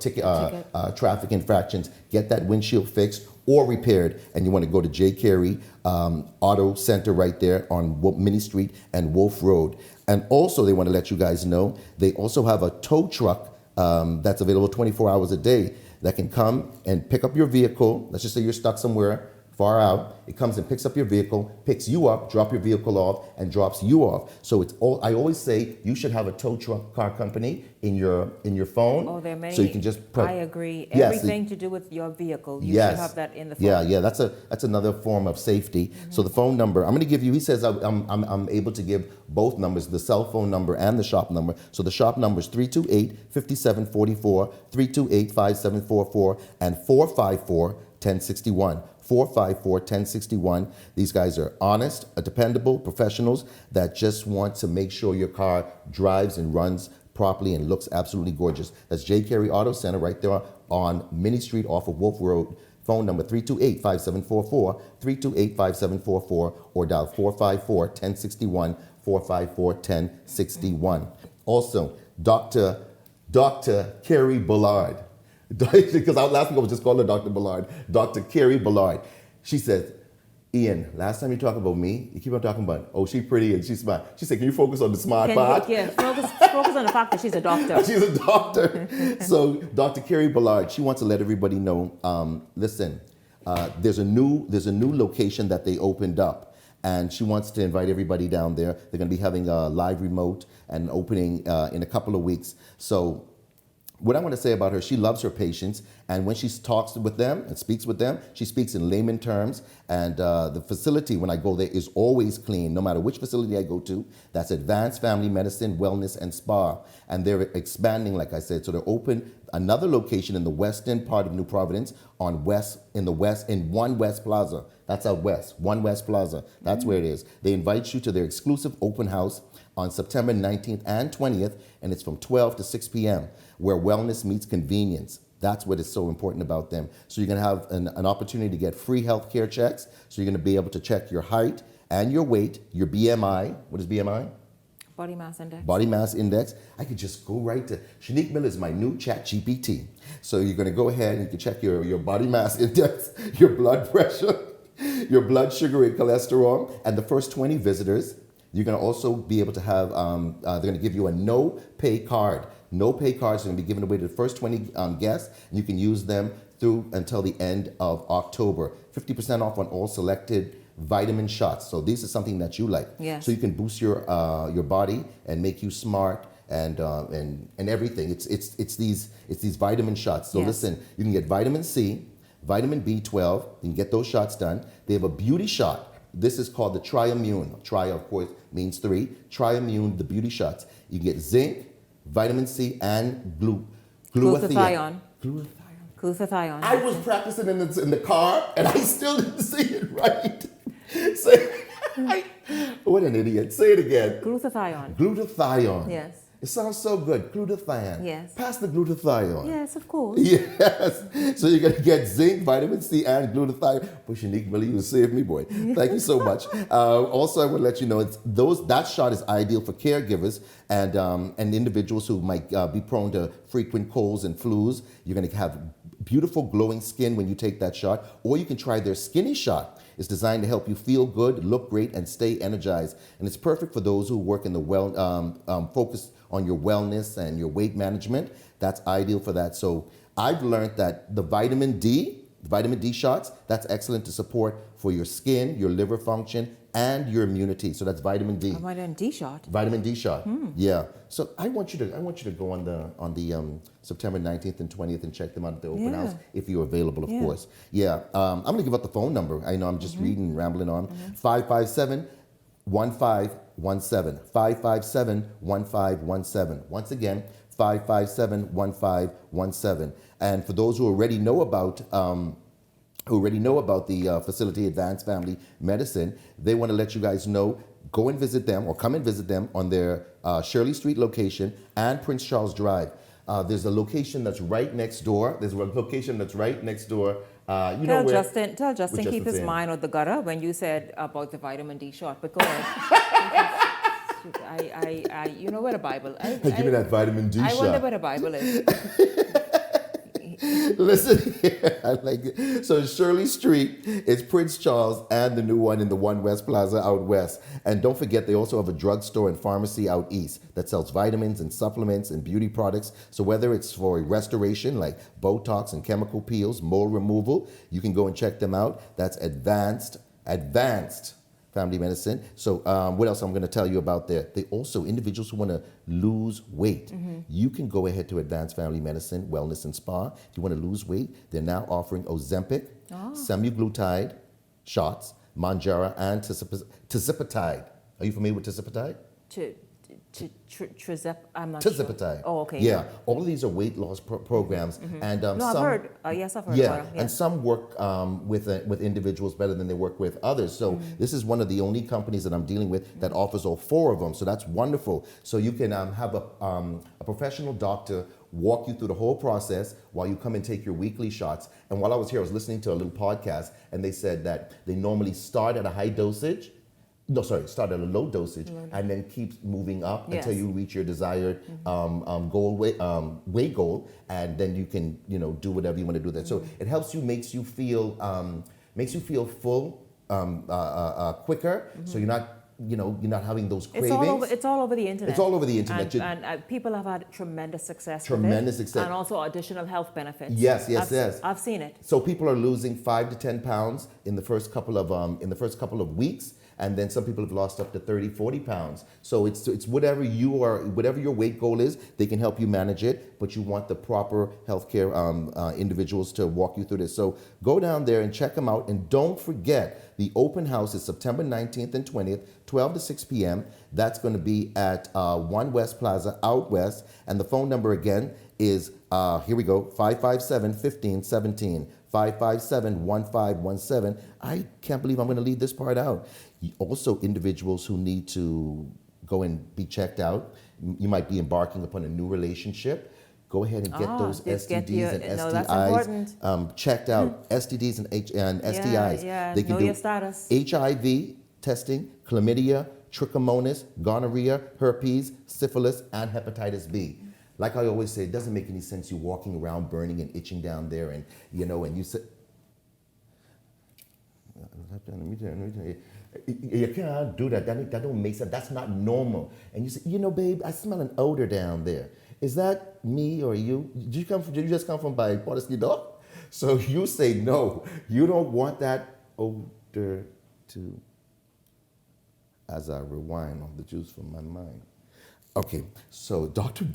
traffic infractions. Get that windshield fixed or repaired, and you want to go to J. Carey Auto Center right there on Minnie Street and Wolf Road. And also they want to let you guys know, they also have a tow truck that's available 24 hours a day that can come and pick up your vehicle. Let's just say you're stuck somewhere far out. It comes and picks up your vehicle, picks you up, drop your vehicle off, and drops you off. So it's all. I always say you should have a tow truck car company in your phone. Oh, there are many. So you can just. I agree. Yes, Everything to do with your vehicle, you yes, should have that in the phone. Yeah. That's another form of safety. So the phone number I'm going to give you. He says I'm able to give both numbers, the cell phone number and the shop number. So the shop number is 328-5744, 328-5744, and 454-1061. 454-1061. These guys are honest, dependable professionals that just want to make sure your car drives and runs properly and looks absolutely gorgeous. That's J. Carey Auto Center right there on Minnie Street off of Wolf Road. Phone number 328-5744, 328-5744, or dial 454-1061, 454-1061. Also, Dr. Carrie Bullard. Because last week I was just calling her Dr. Bullard. Dr. Carrie Bullard. She says, Ian, last time you talked about me, you keep on talking about, oh, she's pretty and she's smart. She said, can you focus on the smart part? Yeah, focus on the fact that she's a doctor. She's a doctor. So Dr. Carrie Ballard, she wants to let everybody know, listen, there's a new location that they opened up. And she wants to invite everybody down there. They're going to be having a live remote and opening in a couple of weeks. So what I want to say about her, she loves her patients, and when she talks with them and speaks with them, she speaks in layman terms, and the facility, when I go there, is always clean, no matter which facility I go to. That's Advanced Family Medicine, Wellness, and Spa, and they're expanding, like I said, so they're open another location in the western part of New Providence in One West Plaza. That's out west, One West Plaza. That's where it is. They invite you to their exclusive open house on September 19th and 20th, and it's from 12 to 6 p.m., where wellness meets convenience. That's what is so important about them. So you're gonna have an opportunity to get free health care checks. So you're gonna be able to check your height and your weight, your BMI. What is BMI? Body mass index. Body mass index. I could just go right to, Shanique Miller is my new chat GPT. So you're gonna go ahead and you can check your body mass index, your blood pressure, your blood sugar and cholesterol, and the first 20 visitors, you're gonna also be able to have, they're gonna give you a no-pay card. No-pay cards are gonna be given away to the first 20 guests, and you can use them through until the end of October. 50% off on all selected vitamin shots. So this is something that you like. Yes. So you can boost your body and make you smart and everything. It's these vitamin shots. So Yes. listen, you can get vitamin C, vitamin B12. You can get those shots done. They have a beauty shot. This is called the Triimmune. Tri, of course, means 3. Triimmune, the beauty shots. You can get zinc, vitamin C, and Glutathione. Glutathione. I was practicing in the car, and I still didn't say it right. What an idiot. Say it again. Glutathione. Glutathione. Yes. It sounds so good. Glutathione. Yes. Pass the glutathione. Yes, of course. Yes. So you're going to get zinc, vitamin C, and glutathione. But Shanique Miller, you saved me, boy. Thank you so much. Also, I want to let you know that shot is ideal for caregivers and individuals who might be prone to frequent colds and flus. You're going to have beautiful glowing skin when you take that shot. Or you can try their skinny shot. It's designed to help you feel good, look great, and stay energized. And it's perfect for those who work in the focus on your wellness and your weight management. That's ideal for that. So I've learned that the vitamin D shots, that's excellent to support for your skin, your liver function, and your immunity. So that's vitamin D. A vitamin D shot. Vitamin D shot. Yeah. So I want you to go on the September 19th and 20th and check them out at the open house if you're available, of course. Yeah. I'm gonna give out the phone number. I know I'm just reading, rambling on. 557-1517. 557-1517. Once again, 557-1517. And for those who already know about the facility, Advanced Family Medicine, they want to let you guys know, go and visit them or come and visit them on their Shirley Street location and Prince Charles Drive. There's a location that's right next door. Tell Justin keep his mind on the gutter when you said about the vitamin D shot. But go ahead. You know where the Bible is. Give me that vitamin D shot. I wonder where the Bible is. Listen here, I like it. So Shirley Street is Prince Charles and the new one in the One West Plaza out west. And don't forget, they also have a drugstore and pharmacy out east that sells vitamins and supplements and beauty products. So whether it's for restoration like Botox and chemical peels, mole removal, you can go and check them out. That's Advanced Family Medicine. So what else I'm going to tell you about there? They also, individuals who want to lose weight, you can go ahead to Advanced Family Medicine, Wellness and Spa. If you want to lose weight, they're now offering Ozempic, semaglutide shots, Mounjaro, and tirzepatide. Are you familiar with tirzepatide? I'm not sure. Tirzepatide. Oh, okay. Yeah, all of these are weight loss programs, and I've heard. Yes, I've heard. Yeah, and some work with individuals better than they work with others. So this is one of the only companies that I'm dealing with that offers all 4 of them. So that's wonderful. So you can have a professional doctor walk you through the whole process while you come and take your weekly shots. And while I was here, I was listening to a little podcast, and they said that they normally start at a high dosage. Start at a low dosage and then keep moving up until you reach your desired weight goal, and then you can do whatever you want to do there. So it helps you, makes you feel full, quicker, so you're not you're not having those cravings. It's all over the internet. It's all over the internet. And people have had tremendous success Tremendous with it, success. and also additional health benefits. Yes. I've seen it. So people are losing 5 to 10 pounds in the first couple of weeks, and then some people have lost up to 30, 40 pounds. So it's whatever your weight goal is, they can help you manage it, but you want the proper healthcare individuals to walk you through this. So go down there and check them out, and don't forget, the open house is September 19th and 20th, 12 to 6 p.m. That's going to be at 1 West Plaza out west, and the phone number again is, here we go, 557-1517. 557-1517. I can't believe I'm going to leave this part out. Also, individuals who need to go and be checked out, you might be embarking upon a new relationship. Go ahead and get those STDs and STIs checked out. STDs and STIs. They can do your status. HIV testing, chlamydia, trichomonas, gonorrhea, herpes, syphilis, and hepatitis B. Like I always say, it doesn't make any sense you walking around burning and itching down there, and and you say, you can't do that. That don't make sense. That's not normal. And you say, babe, I smell an odor down there. Is that me or you? Did you just come from by Portishead? So you say no. You don't want that odor to. As I rewind on the juice from my mind. Okay, so Dr.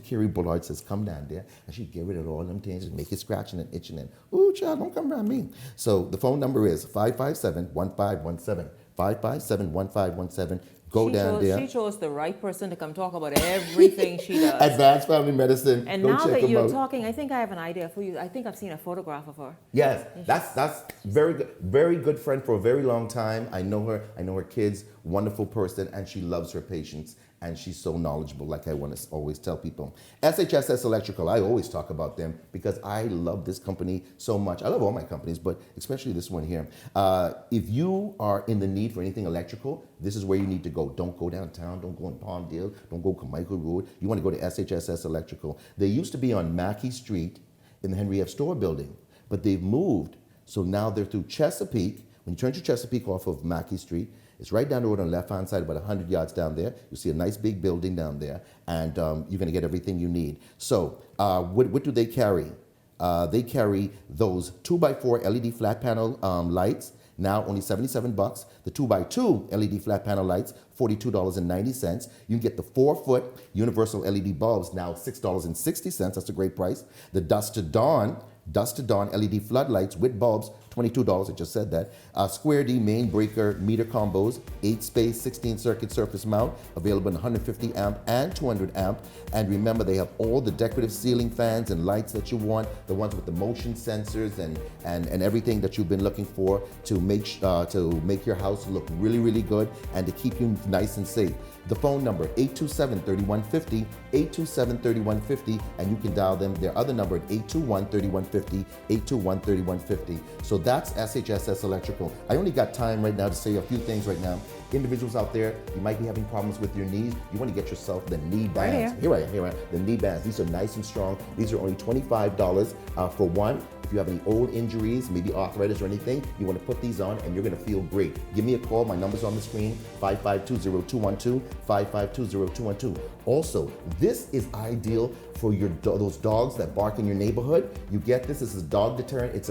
Carrie Bullard says, come down there, and she get rid of all them things and make it scratching and itching and, ooh, child, don't come around me. So the phone number is 557-1517, 557-1517. Go down there. She chose the right person to come talk about everything she does. Advanced Family Medicine. And Go now check that you're out. talking, I think I have an idea for you. I think I've seen a photograph of her. Yes, that's very good friend for a very long time. I know her kids, wonderful person, and she loves her patients. And she's so knowledgeable, like I want to always tell people. SHSS Electrical, I always talk about them because I love this company so much. I love all my companies, but especially this one here. If you are in the need for anything electrical, this is where you need to go. Don't go downtown, don't go in Palmdale, don't go Carmichael Road. You want to go to SHSS Electrical. They used to be on Mackey Street in the Henry F. Store building, but they've moved. So now they're through Chesapeake. When you turn to Chesapeake off of Mackey Street, it's right down the road on the left-hand side, about 100 yards down there. You'll see a nice big building down there, and you're going to get everything you need. So what do they carry? They carry those 2x4 LED flat panel lights, now only $77. The 2x2 LED flat panel lights, $42.90. You can get the 4-foot universal LED bulbs, now $6.60. That's a great price. The Dusk to Dawn LED floodlights with bulbs, $22, I just said that. Square D main breaker meter combos, 8-space, 16-circuit surface mount, available in 150 amp and 200 amp. And remember, they have all the decorative ceiling fans and lights that you want, the ones with the motion sensors and everything that you've been looking for to make your house look really, really good and to keep you nice and safe. The phone number, 827-3150, 827-3150, and you can dial them, their other number at 821-3150, 821-3150. So that's SHSS Electrical. I only got time right now to say a few things right now. Individuals out there, you might be having problems with your knees. You want to get yourself the knee bands. Right here I am, the knee bands. These are nice and strong. These are only $25 for one. If you have any old injuries, maybe arthritis or anything, you want to put these on and you're going to feel great. Give me a call. My number's on the screen, 552-0212, 552-0212. Also, this is ideal for those dogs that bark in your neighborhood. You get this. This is a dog deterrent. It's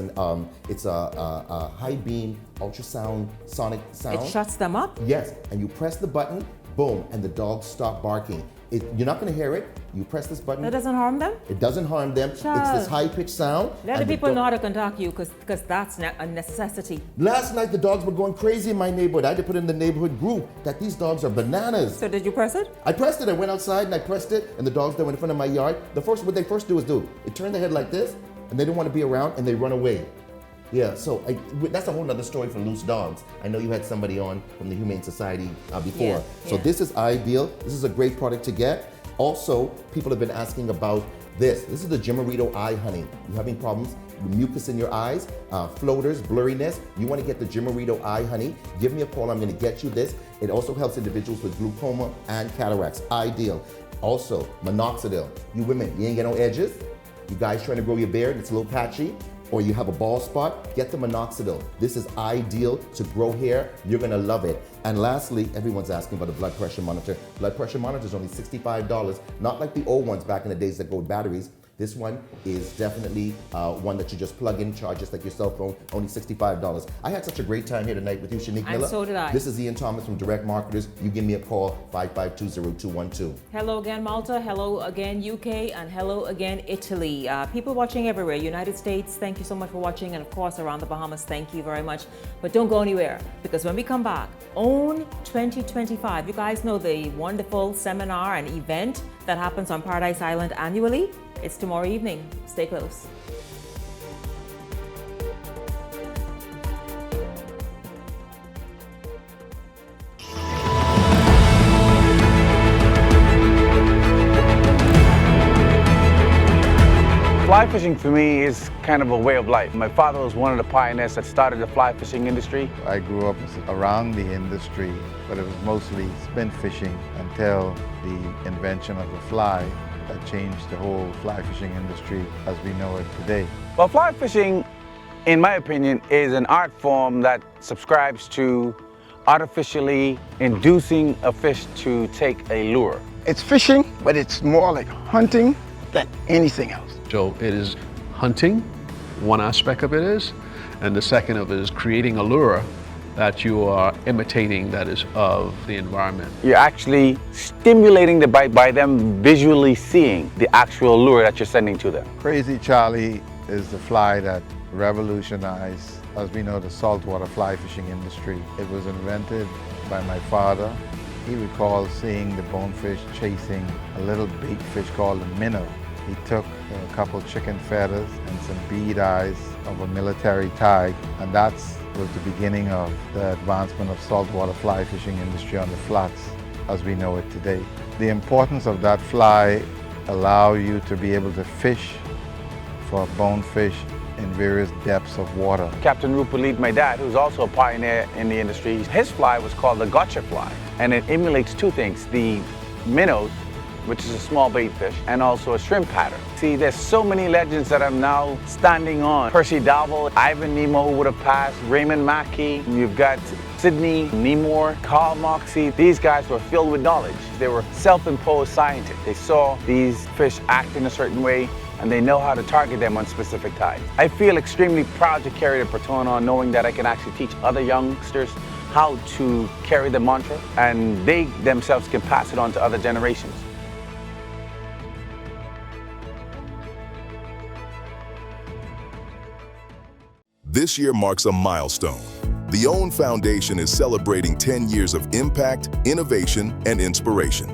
a high beam ultrasound sonic sound. It shuts them up? Yes, and you press the button, boom, and the dogs stop barking. You're not going to hear it. You press this button. That doesn't harm them? It doesn't harm them. Child. It's this high-pitched sound. Let the people know how to contact you because that's a necessity. Last night, the dogs were going crazy in my neighborhood. I had to put in the neighborhood group that these dogs are bananas. So did you press it? I pressed it. I went outside and I pressed it, and the dogs that were in front of my yard, what they first do is it turned their head like this, and they don't want to be around, and they run away. Yeah, so that's a whole other story for loose dogs. I know you had somebody on from the Humane Society before. So this is ideal. This is a great product to get. Also, people have been asking about this. This is the Jimarito Eye Honey. You're having problems with mucus in your eyes, floaters, blurriness. You want to get the Jimarito Eye Honey. Give me a call. I'm going to get you this. It also helps individuals with glaucoma and cataracts. Ideal. Also, minoxidil. You women, you ain't got no edges. You guys trying to grow your beard, it's a little patchy. or you have a bald spot, get the minoxidil. This is ideal to grow hair. You're gonna love it. And lastly, everyone's asking about a blood pressure monitor. Blood pressure monitor is only $65, not like the old ones back in the days that go with batteries. This one is definitely one that you just plug in, charge just like your cell phone, only $65. I had such a great time here tonight with you, Shanique Miller. And so did I. This is Ian Thomas from Direct Marketers. You give me a call, 552-0212. Hello again, Malta. Hello again, UK. And hello again, Italy. People watching everywhere. United States, thank you so much for watching. And of course, around the Bahamas, thank you very much. But don't go anywhere, because when we come back, Own 2025. You guys know the wonderful seminar and event that happens on Paradise Island annually. It's tomorrow evening. Stay close. Fly fishing for me is kind of a way of life. My father was one of the pioneers that started the fly fishing industry. I grew up around the industry, but it was mostly spin fishing until the invention of the fly that changed the whole fly fishing industry as we know it today. Well, fly fishing, in my opinion, is an art form that subscribes to artificially inducing a fish to take a lure. It's fishing, but it's more like hunting than anything else. So it is hunting, one aspect of it is, and the second of it is creating a lure that you are imitating that is of the environment. You're actually stimulating the bite by them visually seeing the actual lure that you're sending to them. Crazy Charlie is the fly that revolutionized, as we know, the saltwater fly fishing industry. It was invented by my father. He recalls seeing the bonefish chasing a little bait fish called a minnow. He took a couple chicken feathers and some bead eyes of a military tag, and that was the beginning of the advancement of saltwater fly fishing industry on the flats as we know it today. The importance of that fly allow you to be able to fish for bonefish in various depths of water. Captain Rupert Lead, my dad, who's also a pioneer in the industry, his fly was called the gotcha fly, and it emulates two things: the minnows, which is a small bait fish, and also a shrimp pattern. See, there's so many legends that I'm now standing on. Percy Dowell, Ivan Nemo, who would have passed, Raymond Mackey, you've got Sidney Nemore, Carl Moxie. These guys were filled with knowledge. They were self-imposed scientists. They saw these fish act in a certain way, and they know how to target them on specific tides. I feel extremely proud to carry the baton on, knowing that I can actually teach other youngsters how to carry the mantra, and they themselves can pass it on to other generations. This year marks a milestone. The OWN Foundation is celebrating 10 years of impact, innovation, and inspiration.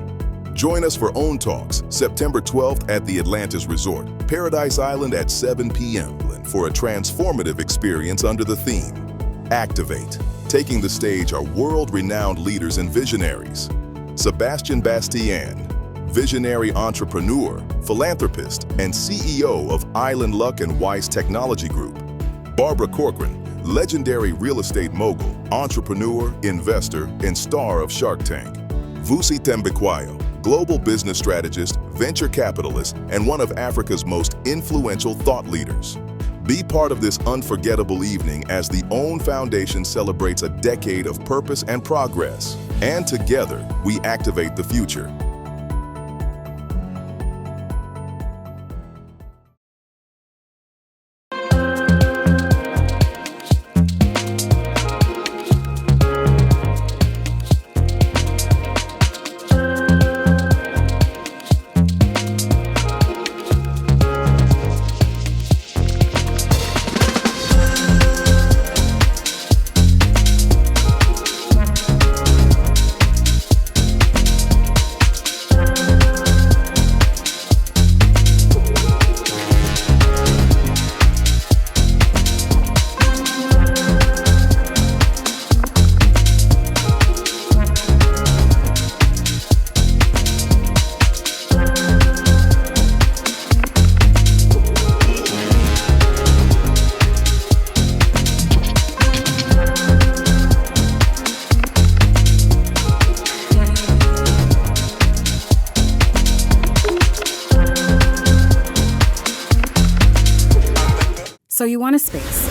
Join us for OWN Talks, September 12th at the Atlantis Resort, Paradise Island at 7 p.m. for a transformative experience under the theme, Activate. Taking the stage are world-renowned leaders and visionaries. Sebastian Bastien, visionary entrepreneur, philanthropist, and CEO of Island Luck and Weiss Technology Group. Barbara Corcoran, legendary real estate mogul, entrepreneur, investor, and star of Shark Tank. Vusi Tembekwayo, global business strategist, venture capitalist, and one of Africa's most influential thought leaders. Be part of this unforgettable evening as the OWN Foundation celebrates a decade of purpose and progress. And together, we activate the future. So you want a space.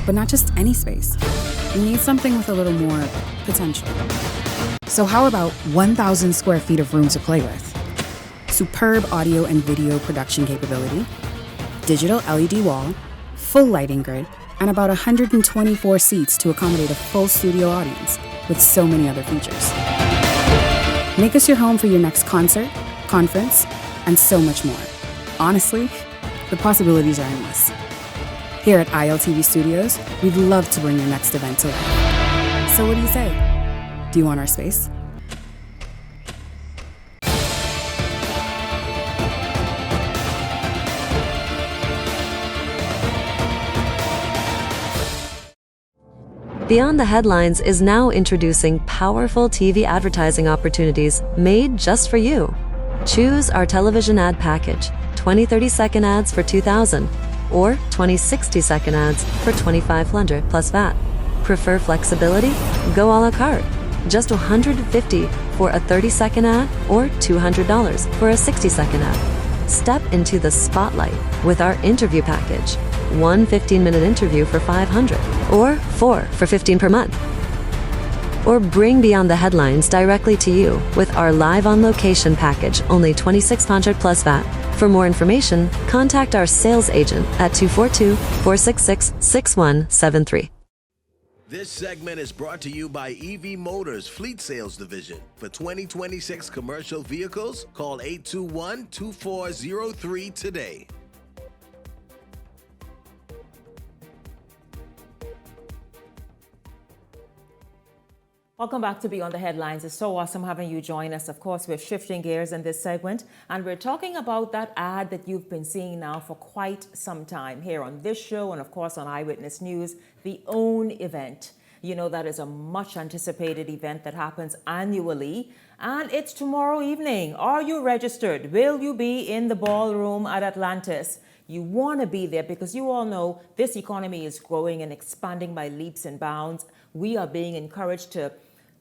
But not just any space. You need something with a little more potential. So how about 1,000 square feet of room to play with? Superb audio and video production capability, digital LED wall, full lighting grid, and about 124 seats to accommodate a full studio audience with so many other features. Make us your home for your next concert, conference, and so much more. Honestly, the possibilities are endless. Here at ILTV Studios, we'd love to bring your next event to life. So what do you say? Do you want our space? Beyond the Headlines is now introducing powerful TV advertising opportunities made just for you. Choose our television ad package, 20 30-second ads for $2,000 or 20 60-second ads for $2,500 plus VAT. Prefer flexibility? Go a la carte. Just $150 for a 30-second ad or $200 for a 60-second ad. Step into the spotlight with our interview package. One 15-minute interview for $500 or 4 for $15 per month. Or bring Beyond the Headlines directly to you with our live on location package, only $2,600 plus VAT. For more information, contact our sales agent at 242-466-6173. This segment is brought to you by EV Motors Fleet Sales Division. For 2026 commercial vehicles, call 821-2403 today. Welcome back to Beyond the Headlines. It's so awesome having you join us. Of course, we're shifting gears in this segment, and we're talking about that ad that you've been seeing now for quite some time here on this show and, of course, on Eyewitness News, the OWN event. You know, that is a much anticipated event that happens annually, and it's tomorrow evening. Are you registered? Will you be in the ballroom at Atlantis? You want to be there because you all know this economy is growing and expanding by leaps and bounds. We are being encouraged to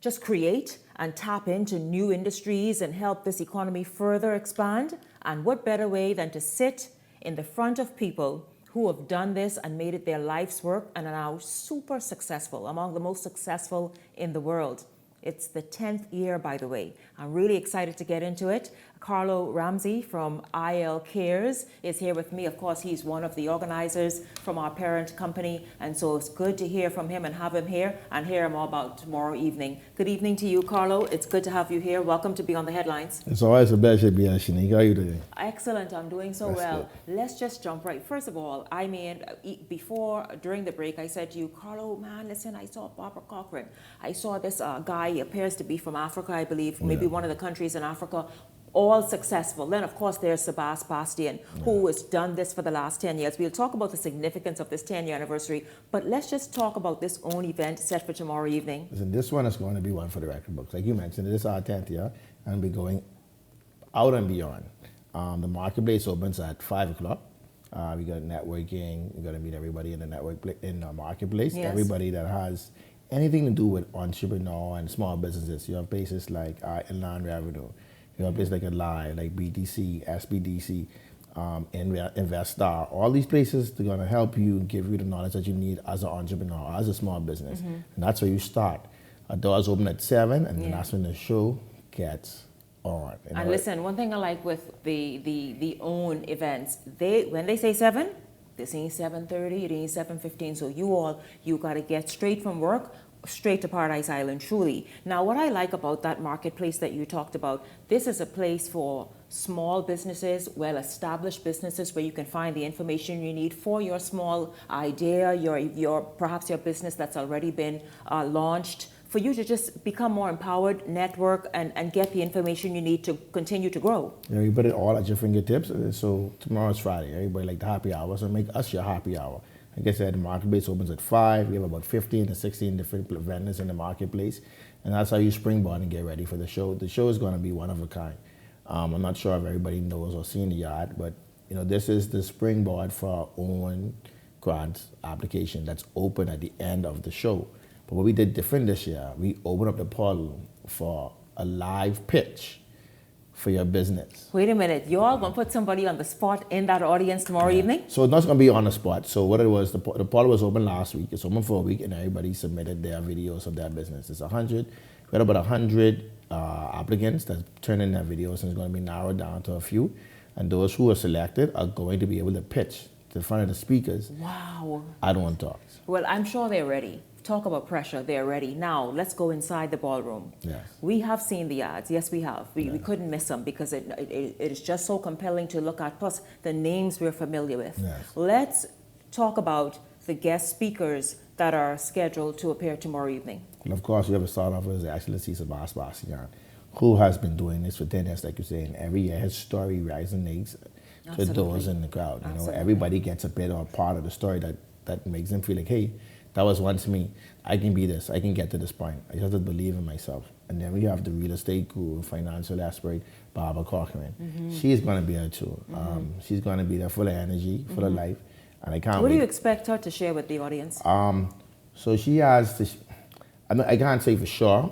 just create and tap into new industries and help this economy further expand. And what better way than to sit in the front of people who have done this and made it their life's work and are now super successful, among the most successful in the world. It's the 10th year, by the way. I'm really excited to get into it. Carlo Ramsey from IL Cares is here with me. Of course, he's one of the organizers from our parent company, and so it's good to hear from him and have him here and hear him all about tomorrow evening. Good evening to you, Carlo. It's good to have you here. Welcome to Beyond the Headlines. It's always a pleasure to be on, Shanique. How are you doing? Excellent. I'm doing so That's well. good. Let's just jump right. First of all, I mean, during the break, I said to you, Carlo, man, listen, I saw Barbara Cochran. I saw this guy, he appears to be from Africa, I believe, maybe one of the countries in Africa, all successful. Then, of course, there's Sebas Bastian, who has done this for the last 10 years. We'll talk about the significance of this 10-year anniversary, but let's just talk about this own event set for tomorrow evening. Listen, this one is going to be one for the record books. Like you mentioned, this is our 10th year, and we're going out and beyond. The marketplace opens at 5 o'clock. We got networking. We're going to meet everybody in the marketplace. Yes. Everybody that has anything to do with entrepreneur and small businesses. You have places like Inland Revenue. You have places like Ally, like BDC, SBDC, Investar. All these places, they're going to help you, give you the knowledge that you need as an entrepreneur, as a small business. And that's where you start. Our doors open at 7, and then that's when the show gets on. And listen, one thing I like with the OWN events, when they say 7, they're saying 7:30, it ain't 7:15. So you got to get straight from work, straight to Paradise Island, truly. Now, what I like about that marketplace that you talked about, this is a place for small businesses, well-established businesses, where you can find the information you need for your small idea, perhaps your business that's already been launched, for you to just become more empowered, network, and get the information you need to continue to grow. Yeah, you put it all at your fingertips. So tomorrow's Friday. Everybody like the happy hour, so make us your happy hour. Like I said, the marketplace opens at 5. We have about 15 to 16 different vendors in the marketplace. And that's how you springboard and get ready for the show. The show is going to be one of a kind. I'm not sure if everybody knows or seen the yard, but this is the springboard for our own grant application that's open at the end of the show. But what we did different this year, we opened up the portal for a live pitch for your business. Wait a minute, you all gonna put somebody on the spot in that audience tomorrow evening? So it's not going to be on the spot. So what it was, the poll was open last week. It's open for a week, and everybody submitted their videos of their business. It's 100. We had about 100 applicants that turned in their videos, and it's going to be narrowed down to a few. And those who are selected are going to be able to pitch to the front of the speakers. Wow. I don't want talks. Well, I'm sure they're ready. Talk about pressure, they're ready. Now, let's go inside the ballroom. Yes. We have seen the ads. Yes, we have. We couldn't miss them because it is just so compelling to look at. Plus, the names we're familiar with. Yes. Let's talk about the guest speakers that are scheduled to appear tomorrow evening. And of course, we have to start off with Excellency Sebastian, who has been doing this for 10 years, like you say, and every year his story resonates to those in the crowd. You know, everybody gets a bit or a part of the story that makes them feel like, hey, that was once me. I can be this. I can get to this point. I just have to believe in myself. And then we have the real estate guru, financial aspirate, Barbara Corcoran. She's going to be there too. She's going to be there full of energy, full of life. And I can't wait. What do you expect her to share with the audience? So she has this, I can't say for sure.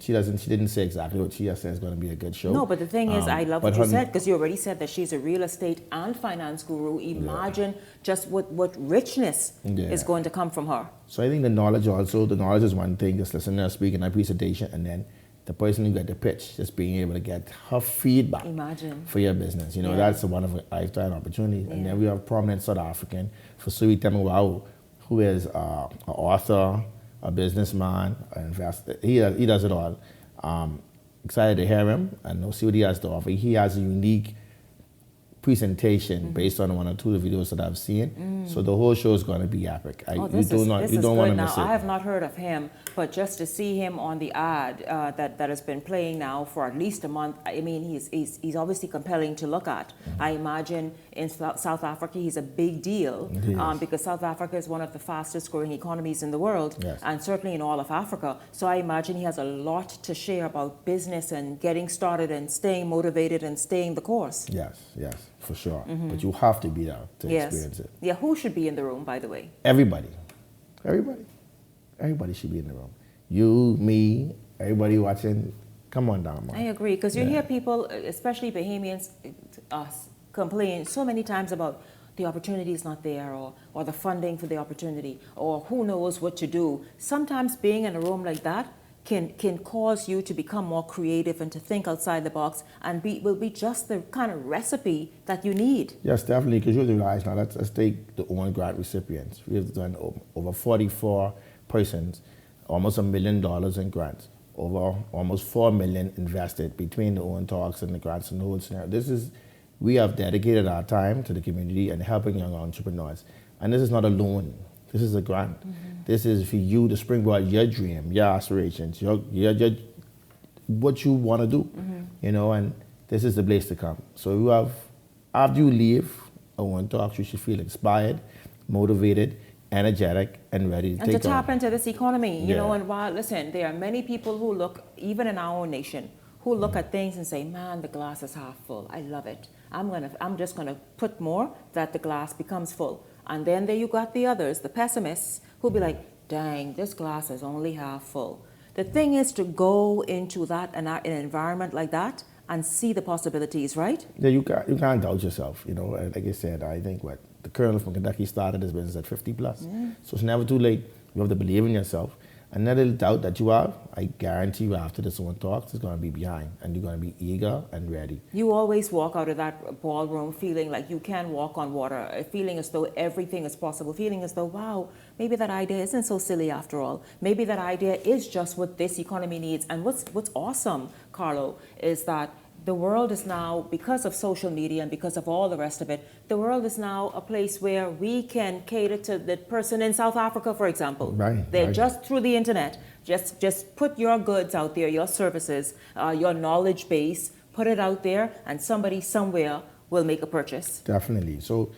She didn't say exactly what she has said is going to be a good show. No, but the thing is, I love what you said, because you already said that she's a real estate and finance guru. Imagine just what richness is going to come from her. So I think the knowledge is one thing, just listening to her speak in her presentation, and then the person who got the pitch, just being able to get her feedback for your business. You know, that's one of a lifetime opportunity. And then we have prominent South African, Fusui Temawau, who is an author, a businessman, an investor. He does it all. Excited to hear him and see what he has to offer. He has a unique presentation based on one or two of the videos that I've seen. So the whole show is going to be epic. You don't want to miss it. I have not heard of him, but just to see him on the ad that has been playing now for at least a month, I mean, he's obviously compelling to look at. I imagine in South Africa, he's a big deal because South Africa is one of the fastest growing economies in the world, and certainly in all of Africa. So I imagine he has a lot to share about business and getting started and staying motivated and staying the course. Yes, for sure. But you have to be there to experience it. Yeah, who should be in the room, by the way? Everybody should be in the room. You, me, everybody watching. Come on down, man. I agree, because you hear people, especially Bahamians, complain so many times about the opportunity is not there, or the funding for the opportunity, or who knows what to do. Sometimes being in a room like that can cause you to become more creative and to think outside the box, and will be just the kind of recipe that you need. Yes, definitely, because you realize now, let's take the OWN grant recipients. We have done over 44 persons, almost $1 million in grants, over almost $4 million invested between the OWN talks and the grants and the whole scenario. We have dedicated our time to the community and helping young entrepreneurs. And this is not a loan. This is a grant. This is for you to springboard your dream, your aspirations, your what you want to do, you know, and this is the place to come. So after you leave OWN Talks, you should feel inspired, motivated, energetic, and ready to take And to tap on. into this economy, you know, and listen, there are many people who look, even in our own nation, who look at things and say, man, the glass is half full. I love it. I'm just gonna put more that the glass becomes full. And then there you got the others, the pessimists, who'll be like, dang, this glass is only half full. The thing is to go into that an environment like that and see the possibilities, right? Yeah, you can't doubt yourself, you know. And like I said, I think the colonel from Kentucky started his business at 50 plus. So it's never too late. You have to believe in yourself. And that little doubt that you have, I guarantee you after this OWN Talks, it's going to be behind, and you're going to be eager and ready. You always walk out of that ballroom feeling like you can walk on water, feeling as though everything is possible, feeling as though, wow, maybe that idea isn't so silly after all. Maybe that idea is just what this economy needs. And what's awesome, Carlo, is that the world is now, because of social media and because of all the rest of it, the world is now a place where we can cater to the person in South Africa, for example. They're just through the internet. Just put your goods out there, your services, your knowledge base, put it out there, and somebody somewhere will make a purchase. Definitely. So,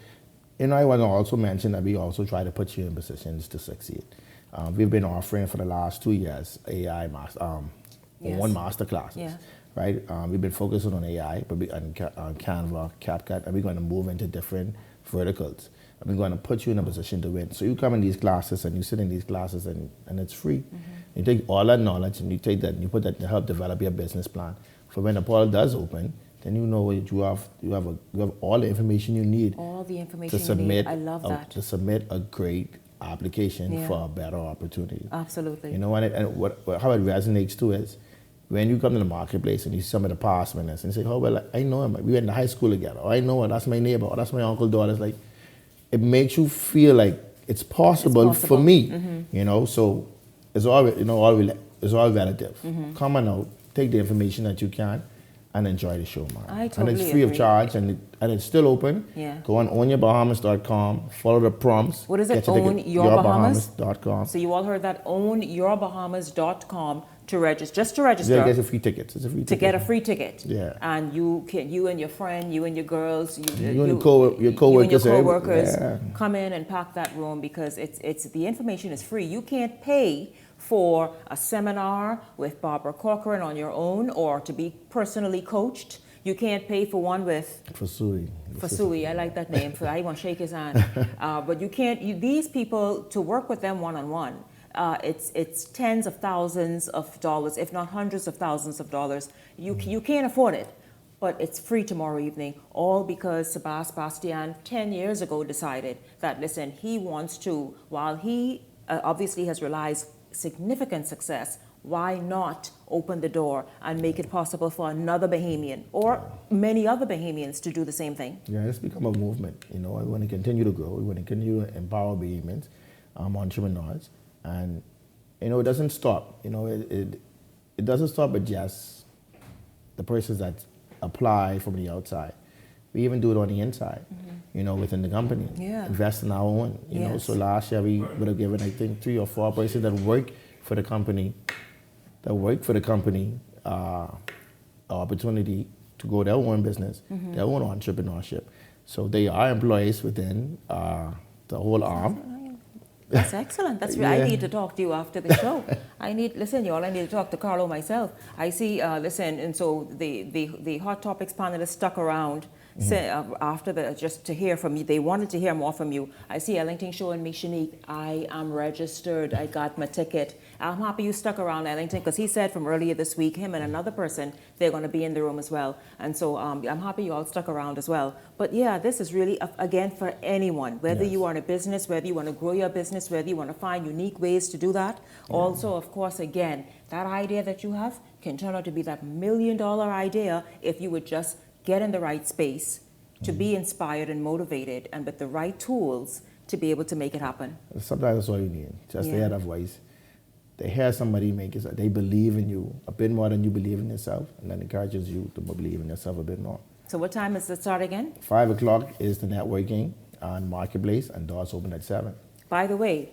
you know, I want to also mention that we also try to put you in positions to succeed. We've been offering for the last 2 years AI OWN master classes. Right? We've been focusing on AI, but on Canva, CapCut, and we're going to move into different verticals. I'm going to put you in a position to win. So you come in these classes and you sit in these classes and it's free. You take all that knowledge and you take that and you put that to help develop your business plan. For when the portal does open, then you know you have all the information you need. All the information to submit. I love that. To submit a great application Yeah. for a better opportunity. Absolutely. You know, and how it resonates too is when you come to the marketplace and you see some of the past winners and you say, oh, well, I know him. We went to high school together. Or I know him. That's my neighbor. Or that's my uncle's daughter. It's like, it makes you feel like it's possible for me. You know, so it's all, it's all relative. Come on out, take the information that you can, and enjoy the show, man. I totally and it's free agree. of charge, and it's still open. Yeah. Go on ownyourbahamas.com, follow the prompts. What is it? Get your ticket, yourbahamas.com. So you all heard that, ownyourbahamas.com to register, just to register. Yeah, get a free ticket. It's a free ticket. To get a free ticket. Yeah. And you and your friend, you and your girls, you and your co-workers, yeah. come in and pack that room because it's the information is free. You can't pay for a seminar with Barbara Corcoran on your own or to be personally coached. You can't pay for one with Fasui. I like that name. I want to shake his hand. But you can't. These people, to work with them one-on-one, it's tens of thousands of dollars, if not hundreds of thousands of dollars. You can't afford it, but it's free tomorrow evening. All because Sebastian 10 years ago decided that, listen, he wants to, while he obviously has realized significant success, why not open the door and make it possible for another Bahamian or many other Bahamians to do the same thing? Yeah, it's become a movement. You know, we want to continue to grow. We want to continue to empower Bahamians, entrepreneurs, and you know, it doesn't stop. You know, it doesn't stop at just the persons that apply from the outside. We even do it on the inside. You know, within the company. Yeah. Invest in our own. You know, so last year we would have given, I think, 3 or 4 persons that work for the company. Opportunity to grow their own business, their own entrepreneurship. So they are employees within the whole arm. That's excellent. That's Yeah. I need to talk to you after the show. Listen, y'all, I need to talk to Carlo myself. I see, and so the Hot Topics panelists stuck around after just to hear from you. They wanted to hear more from you. I see Ellington showing me, Shanique, I am registered. I got my ticket. I'm happy you stuck around, Ellington, because he said from earlier this week, him and another person, they're going to be in the room as well. And so I'm happy you all stuck around as well. But yeah, this is really, again, for anyone, whether you are in a business, whether you want to grow your business, whether you want to find unique ways to do that. Also, of course, again, that idea that you have can turn out to be that $1 million idea if you would just get in the right space to be inspired and motivated and with the right tools to be able to make it happen. Sometimes that's all you need, just to hear that voice. They hear somebody make it, they believe in you a bit more than you believe in yourself, and that encourages you to believe in yourself a bit more. So what time is the start again? 5 o'clock is the networking on Marketplace, and doors open at 7. By the way,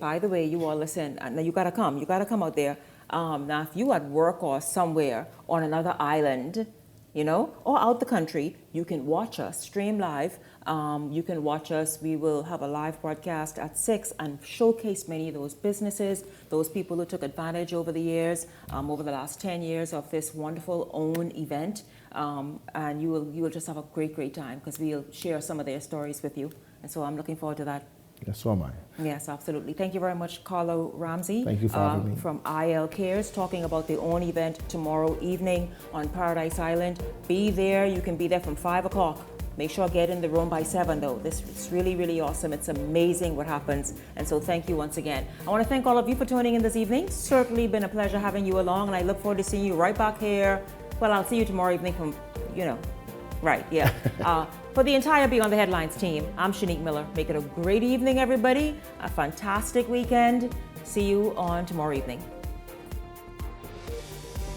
you all listen, now you gotta come out there. Now if you at work or somewhere on another island, you know, or out the country, you can watch us, stream live. You can watch us. We will have a live broadcast at 6 and showcase many of those businesses, those people who took advantage over the years, over the last 10 years of this wonderful OWN event. And you will just have a great time because we'll share some of their stories with you. And so I'm looking forward to that. Yes, so am I. Yes, absolutely. Thank you very much, Carlo Ramsey. Thank you for having me. From IL Cares, talking about the OWN event tomorrow evening on Paradise Island. Be there. You can be there from 5 o'clock. Make sure I get in the room by 7, though. This is really awesome. It's amazing what happens. And so thank you once again. I want to thank all of you for tuning in this evening. Certainly been a pleasure having you along, and I look forward to seeing you right back here. Well, I'll see you tomorrow evening from, right, yeah. For the entire Beyond the Headlines team, I'm Shanique Miller. Make it a great evening, everybody. A fantastic weekend. See you on tomorrow evening.